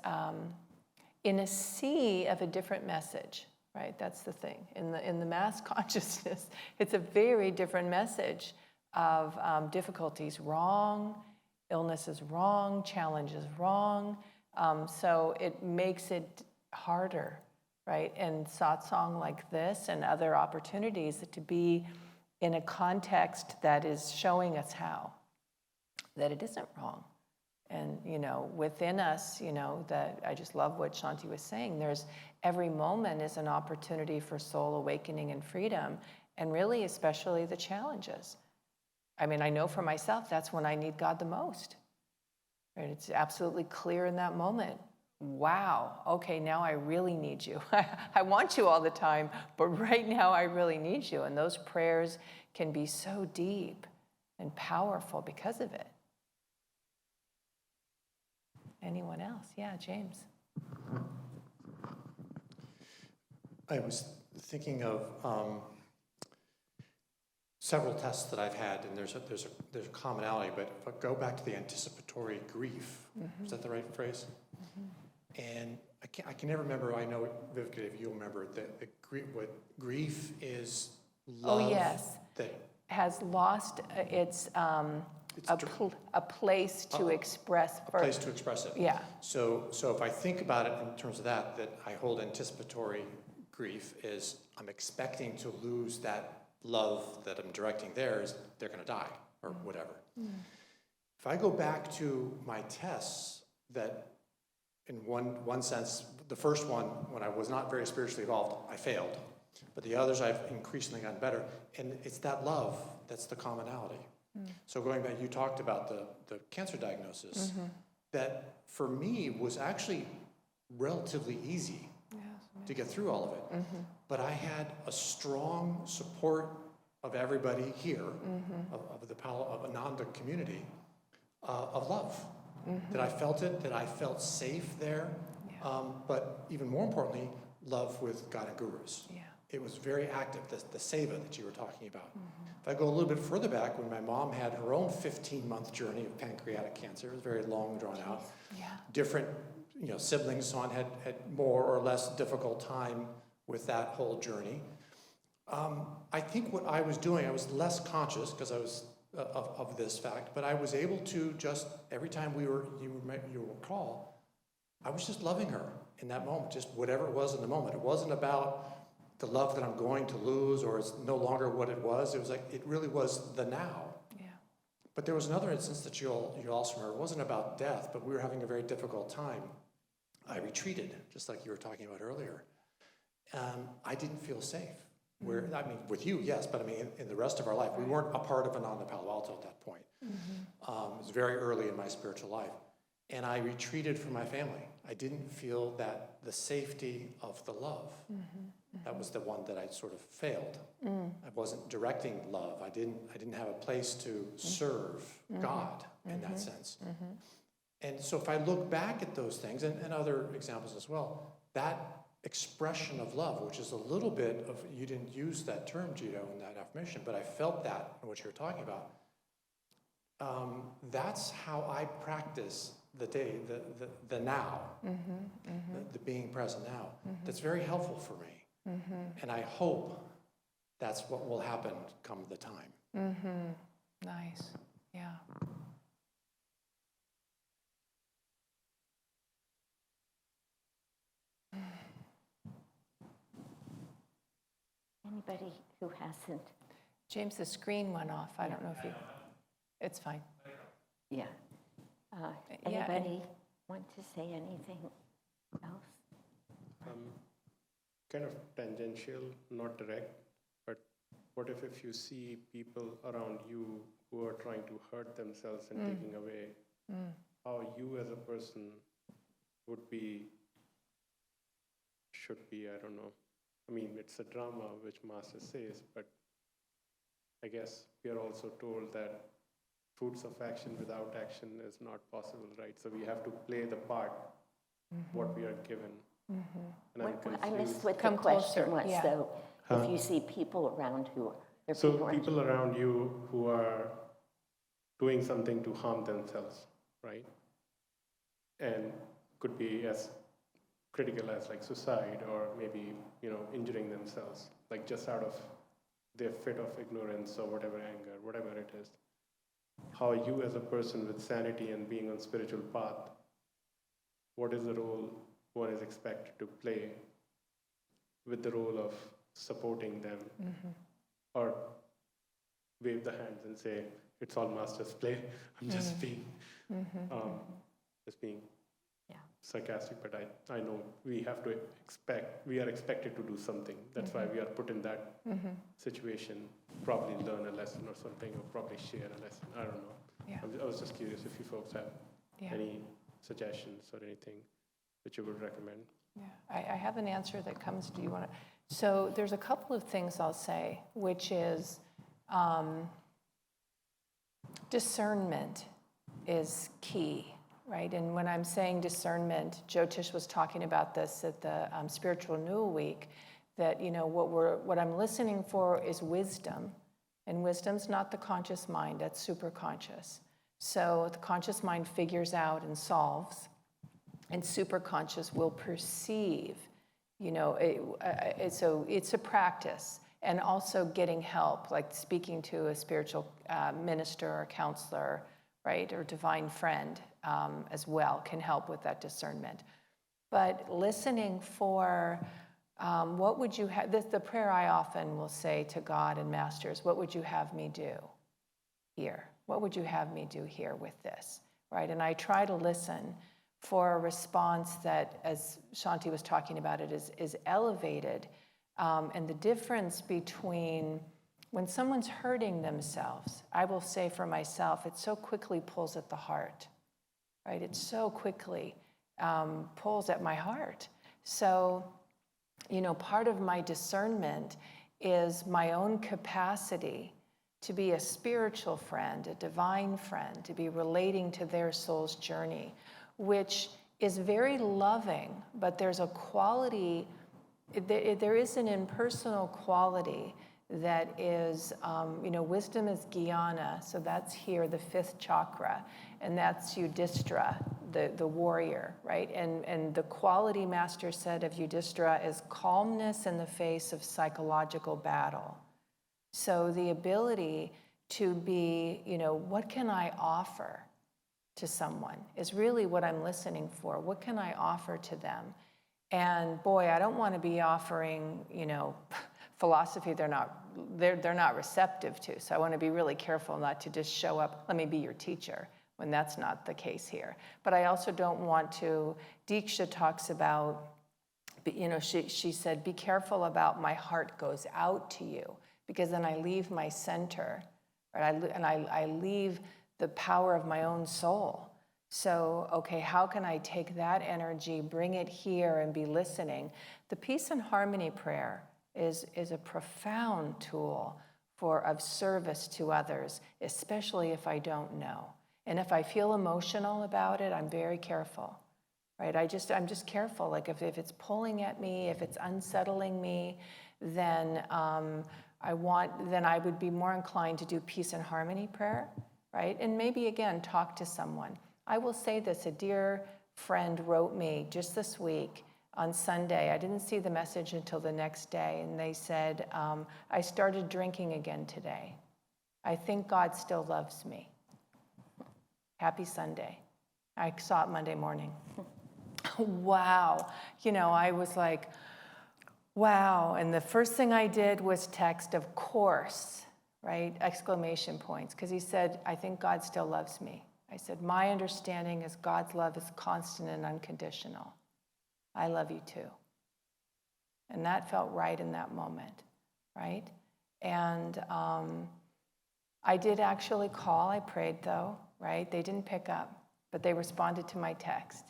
in a sea of a different message, right? That's the thing. In the mass consciousness, it's a very different message of difficulties wrong, illness is wrong, challenge is wrong. So it makes it harder, right? And satsang like this and other opportunities to be in a context that is showing us how, that it isn't wrong. And, within us, that I just love what Shanti was saying. There's every moment is an opportunity for soul awakening and freedom, and really, especially the challenges. I mean, I know for myself, that's when I need God the most. Right? It's absolutely clear in that moment. Wow, okay, now I really need you. I want you all the time, but right now I really need you. And those prayers can be so deep and powerful because of it. Anyone else? Yeah, James. I was thinking of several tests that I've had, and there's a commonality. But if I go back to the anticipatory grief, is that the right phrase? And I can never remember. I know Vivekadevi, you'll remember what grief is. Love. Oh yes, that has lost its a place to express. A place to express it. Yeah. So if I think about it in terms of that I hold anticipatory grief is I'm expecting to lose that love that I'm directing there is they're going to die or whatever. If I go back to my tests that in one sense, the first one, when I was not very spiritually evolved, I failed. But the others I've increasingly gotten better. And it's that love that's the commonality. So going back, you talked about the cancer diagnosis. That for me was actually relatively easy to get through all of it. But I had a strong support of everybody here, of Ananda community, of love. That I felt it, that I felt safe there, but even more importantly, love with God and gurus. Yeah. It was very active, the seva that you were talking about. If I go a little bit further back, when my mom had her own 15-month journey of pancreatic cancer, it was very long, drawn out. Yeah. Different siblings, so on, had more or less difficult time with that whole journey. I think what I was doing, I was less conscious because I was of this fact, but I was able to just, every time you recall, I was just loving her in that moment, just whatever it was in the moment. It wasn't about the love that I'm going to lose or it's no longer what it was. It was like, it really was the now. Yeah. But there was another instance that you'll also remember. It wasn't about death, but we were having a very difficult time. I retreated, just like you were talking about earlier. I didn't feel safe. With you, yes, but in the rest of our life, we weren't a part of Ananda Palo Alto at that point. It was very early in my spiritual life. And I retreated from my family. I didn't feel the safety of the love. That was the one that I sort of failed. I wasn't directing love. I didn't have a place to serve God in that sense. And so if I look back at those things, and other examples as well, that expression of love, which is a little bit of, you didn't use that term, Jito, in that affirmation, but I felt that in what you were talking about. That's how I practice the day, the now, the being present now. That's very helpful for me. And I hope that's what will happen come the time. Nice. Yeah. Anybody who hasn't? James, the screen went off. I don't know if you... It's fine. Yeah. Yeah, and- Anybody want to say anything else? Kind of tangential, not direct, but what if you see people around you who are trying to hurt themselves and taking away, how you as a person should be, I don't know. I mean, it's a drama, which Master says, but I guess we are also told that fruits of action without action is not possible, right? So we have to play the part, what we are given. And I'm I missed confused. what the Come question closer, was, yeah. though. Huh? If you see people around who are So people around you who are doing something to harm themselves, right? And could be as critical as like suicide or maybe, injuring themselves, like just out of their fit of ignorance or whatever, anger, whatever it is. How you as a person with sanity and being on spiritual path, what is the role one is expected to play with the role of supporting them or wave the hands and say, it's all Master's play. I'm just being sarcastic, but I know we are expected to do something. That's why we are put in that situation, probably learn a lesson or something, or probably share a lesson. I don't know. Yeah. I was just curious if you folks have Yeah. any suggestions or anything that you would recommend. Yeah, I have an answer that comes. Do you want to? So there's a couple of things I'll say, which is discernment is key, right? And when I'm saying discernment, Jyotish was talking about this at the Spiritual Renewal Week, that what I'm listening for is wisdom, and wisdom's not the conscious mind; that's superconscious. So the conscious mind figures out and solves, and superconscious will perceive. So it's a practice, and also getting help, like speaking to a spiritual minister or counselor, right, or divine friend as well can help with that discernment. But listening for what would you have? The prayer I often will say to God and masters: what would you have me do here? What would you have me do here with this, right? And I try to listen for a response that, as Shanti was talking about it, is elevated. And the difference between when someone's hurting themselves, I will say for myself, it so quickly pulls at the heart, right? It so quickly pulls at my heart. So, part of my discernment is my own capacity to be a spiritual friend, a divine friend, to be relating to their soul's journey, which is very loving, but there's a quality, there is an impersonal quality that is, wisdom is jnana, so that's here, the fifth chakra, and that's Yudhishthira, the warrior, right? And the quality Master said of Yudhishthira is calmness in the face of psychological battle. So the ability to be, what can I offer to someone is really what I'm listening for. What can I offer to them? And boy, I don't want to be offering, philosophy they're not receptive to. So I want to be really careful not to just show up, let me be your teacher, when that's not the case here. But I also don't want to, Diksha talks about, she said, be careful about my heart goes out to you, because then I leave my center, right? I leave the power of my own soul. So, okay, how can I take that energy, bring it here, and be listening? The peace and harmony prayer is a profound tool of service to others, especially if I don't know. And if I feel emotional about it, I'm very careful, right? I'm just careful. Like if it's pulling at me, if it's unsettling me, then I would be more inclined to do peace and harmony prayer, right? And maybe again, talk to someone. I will say this, a dear friend wrote me just this week on Sunday. I didn't see the message until the next day, and they said, I started drinking again today. I think God still loves me. Happy Sunday. I saw it Monday morning. Wow. I was like, wow. And the first thing I did was text, of course, right? Exclamation points. Because he said, I think God still loves me. I said, my understanding is God's love is constant and unconditional. I love you too. And that felt right in that moment, right? And I did actually call. I prayed though, right? They didn't pick up, but they responded to my text.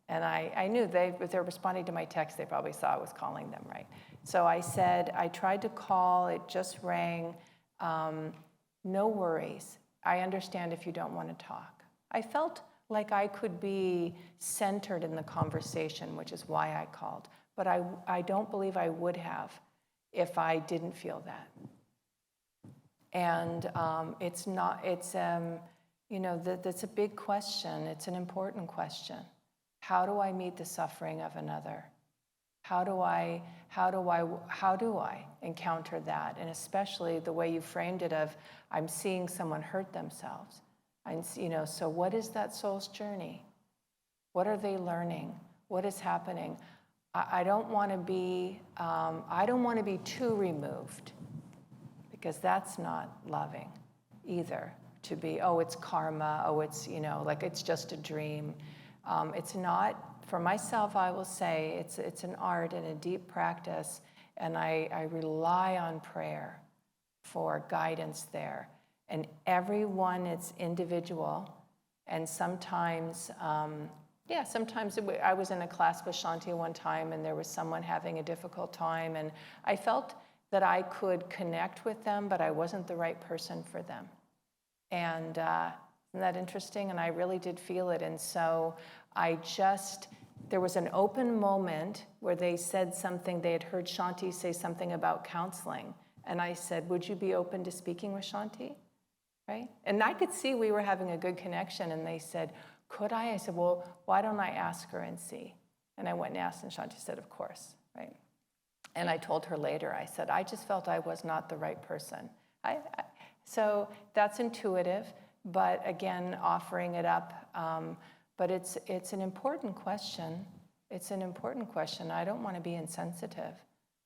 And I knew if they're responding to my text, they probably saw I was calling them, right? So I said, I tried to call, it just rang. No worries. I understand if you don't want to talk. I felt like I could be centered in the conversation, which is why I called. But I don't believe I would have if I didn't feel that. And it's not, it's, that's a big question. It's an important question. How do I meet the suffering of another? How do I encounter that? And especially the way you framed it of, I'm seeing someone hurt themselves. So what is that soul's journey? What are they learning? What is happening? I don't want to be too removed, because that's not loving either. To be, oh, it's karma, oh, it's, like it's just a dream. It's not, for myself, I will say, it's an art and a deep practice, and I rely on prayer for guidance there. And everyone is individual, and sometimes, I was in a class with Shanti one time, and there was someone having a difficult time, and I felt that I could connect with them, but I wasn't the right person for them. And isn't that interesting? And I really did feel it. And so there was an open moment where they said something, they had heard Shanti say something about counseling. And I said, would you be open to speaking with Shanti? Right? And I could see we were having a good connection, and they said, could I? I said, well, why don't I ask her and see? And I went and asked, and Shanti said, of course, right? And I told her later, I said, I just felt I was not the right person. So that's intuitive, but again, offering it up. But it's an important question. It's an important question. I don't want to be insensitive.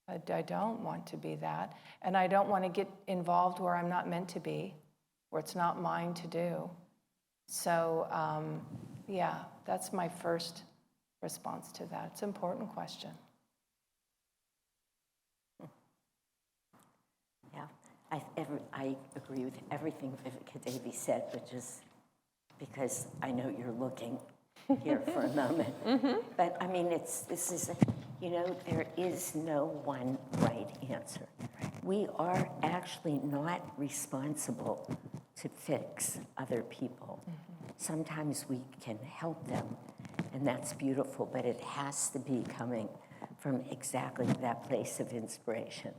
I don't want to be that. And I don't want to get involved where I'm not meant to be, where it's not mine to do. So, that's my first response to that. It's an important question. Yeah, I agree with everything Vivekadevi said, which is because I know you're looking here for a moment. Mm-hmm. But I mean, there is no one right answer. We are actually not responsible to fix other people. Mm-hmm. Sometimes we can help them, and that's beautiful, but it has to be coming from exactly that place of inspiration,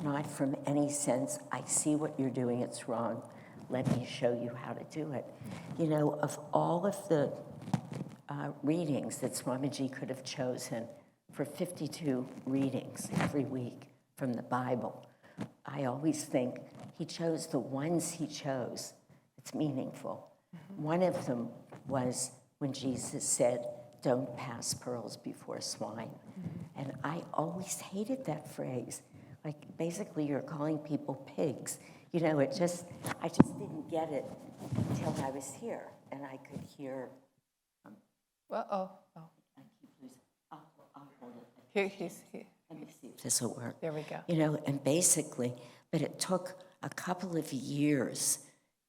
not from any sense, I see what you're doing, it's wrong, let me show you how to do it. Of all of the readings that Swamiji could have chosen for 52 readings every week from the Bible, I always think he chose the ones he chose that's meaningful. Mm-hmm. One of them was when Jesus said, don't pass pearls before swine. Mm-hmm. And I always hated that phrase. Like, basically, you're calling people pigs. I just didn't get it until I was here, and I could hear. Oh. I keep losing. I'll hold it. Here. Let me see if this will work. There we go. And basically, but it took a couple of years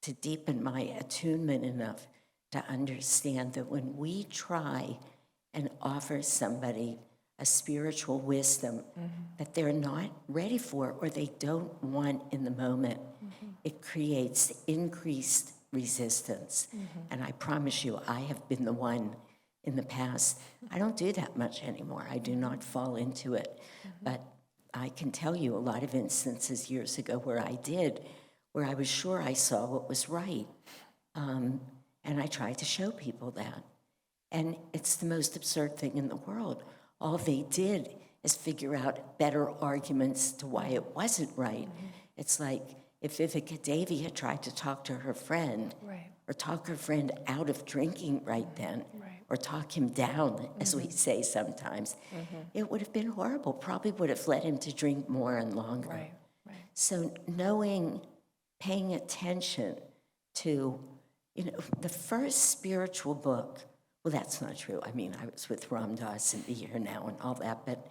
to deepen my attunement enough to understand that when we try and offer somebody a spiritual wisdom mm-hmm. that they're not ready for or they don't want in the moment, mm-hmm. it creates increased resistance. Mm-hmm. And I promise you, I have been the one in the past. I don't do that much anymore. I do not fall into it. Mm-hmm. But I can tell you a lot of instances years ago where I did, where I was sure I saw what was right. And I tried to show people that. And it's the most absurd thing in the world. All they did is figure out better arguments to why it wasn't right. Mm-hmm. It's like if Vivekadevi had tried to talk to her friend, right. or talk her friend out of drinking right then, right. or talk him down, mm-hmm. as we say sometimes, mm-hmm. it would have been horrible. Probably would have led him to drink more and longer. Right. Right. So paying attention to You know, the first spiritual book, well, that's not true. I mean, I was with Ram Dass and Be Here Now and all that, but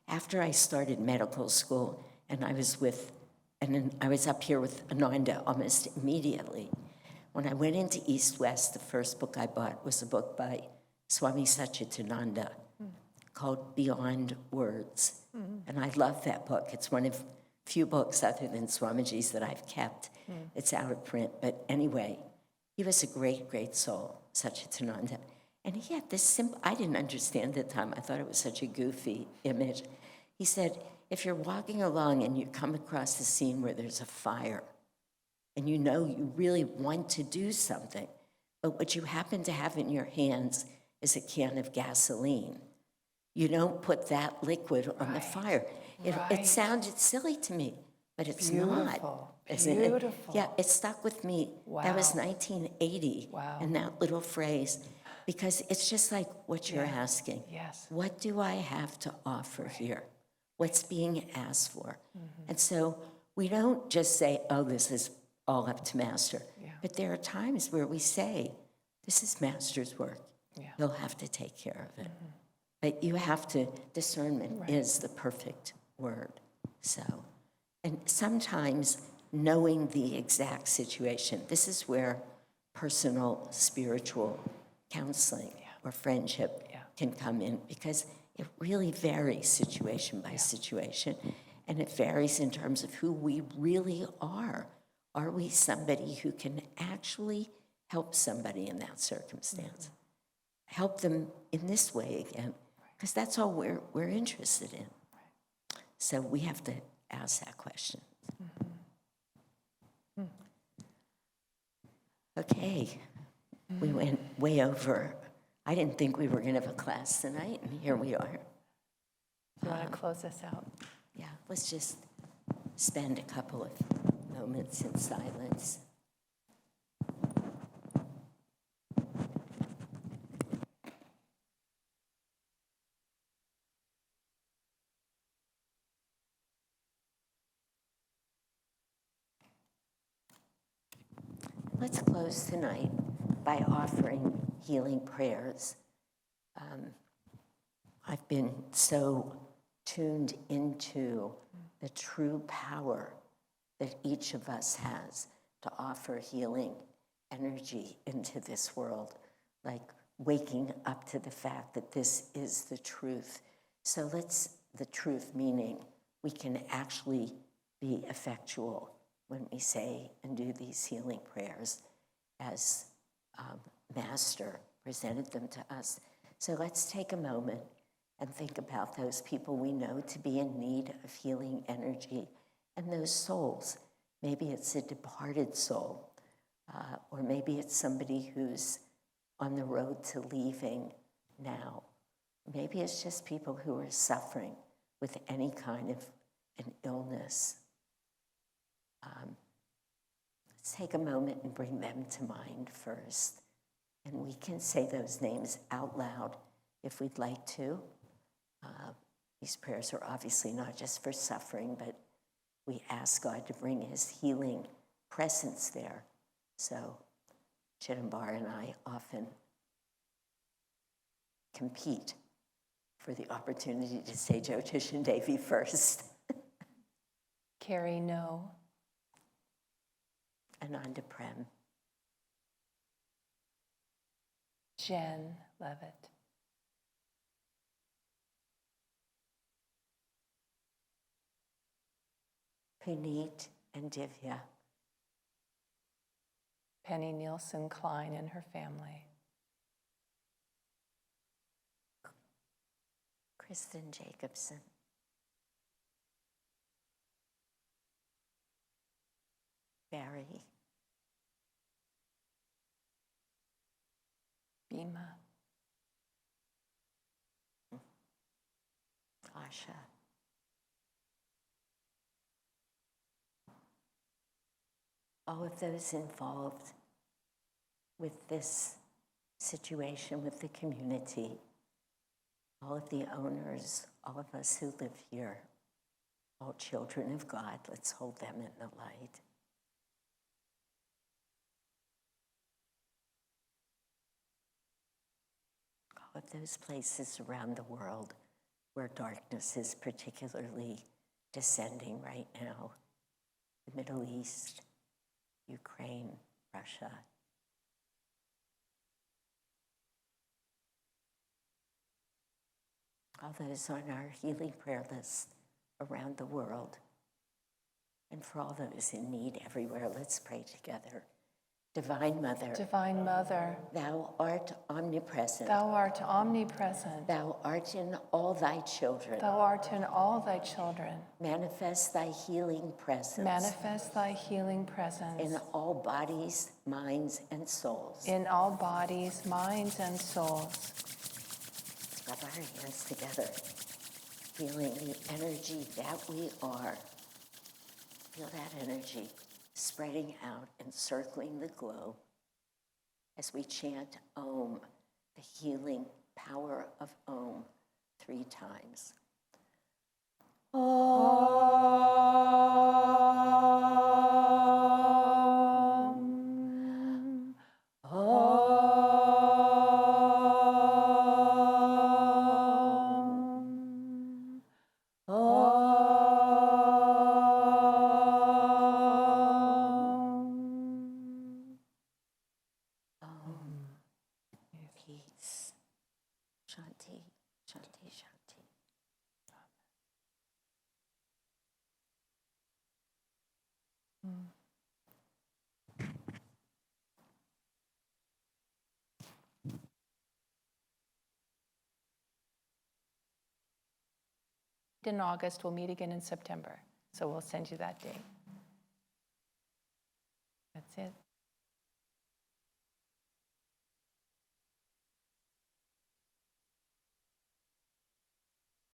after I started medical school and I was up here with Ananda almost immediately. When I went into East West, the first book I bought was a book by Swami Satchitananda called Beyond Words. And I love that book. It's one of few books other than Swamiji's that I've kept. It's out of print, but anyway, he was a great, great soul, Satchitananda. And he had this simple, I didn't understand at the time, I thought it was such a goofy image. He said, if you're walking along and you come across a scene where there's a fire, and you know you really want to do something, but what you happen to have in your hands is a can of gasoline, you don't put that liquid on the fire. It sounded silly to me, but it's not. Isn't it? Yeah, it stuck with me. Wow. That was 1980, and that little phrase, because it's just like what you're asking. Yes. What do I have to offer here? What's being asked for? And so we don't just say, oh, this is all up to Master. But there are times where we say, this is Master's work. He'll have to take care of it. But you have to, discernment is the perfect word. So, and sometimes knowing the exact situation, this is where personal spiritual counseling or friendship can come in, because it really varies situation by situation, and it varies in terms of who we really are. Are we somebody who can actually help somebody in that circumstance? Help them in this way again, because that's all we're interested in. So we have to ask that question. Okay, we went way over. I didn't think we were going to have a class tonight, and here we are. Do you want to close us out? Yeah, let's just spend a couple of moments in silence. Let's close tonight by offering healing prayers. I've been so tuned into the true power that each of us has to offer healing energy into this world, like waking up to the fact that this is the truth. So the truth meaning we can actually be effectual when we say and do these healing prayers as Master presented them to us. So let's take a moment and think about those people we know to be in need of healing energy and those souls. Maybe it's a departed soul, or maybe it's somebody who's on the road to leaving now. Maybe it's just people who are suffering with any kind of an illness. Let's take a moment and bring them to mind first. And we can say those names out loud if we'd like to. These prayers are obviously not just for suffering, but we ask God to bring his healing presence there. So Chidambar and I often compete for the opportunity to say Jyotish and Devi first. Carrie, no. Ananda Prem. Jen Levitt. Puneet and Divya. Penny Nielsen Klein and her family. Kristen Jacobson. Barry. Bima. Asha. All of those involved with this situation, with the community, all of the owners, all of us who live here, all children of God, let's hold them in the light. all of those places around the world where darkness is particularly descending right now. The Middle East, Ukraine, Russia. All those on our healing prayer list around the world. And for all those in need everywhere, let's pray together. Divine Mother, Divine Mother, Thou art omnipresent. Thou art omnipresent. Thou art in all thy children. Thou art in all thy children. Manifest thy healing presence. Manifest thy healing presence In all bodies, minds, and souls. in all bodies, minds, and souls. Let's rub our hands together, feeling the energy that we are. Feel that energy spreading out, encircling the globe as we chant Om, the healing power of Om, 3 times. Om. Om. Peace. Shanti, Shanti, Shanti. In August, we'll meet again in September. So we'll send you that date. That's it.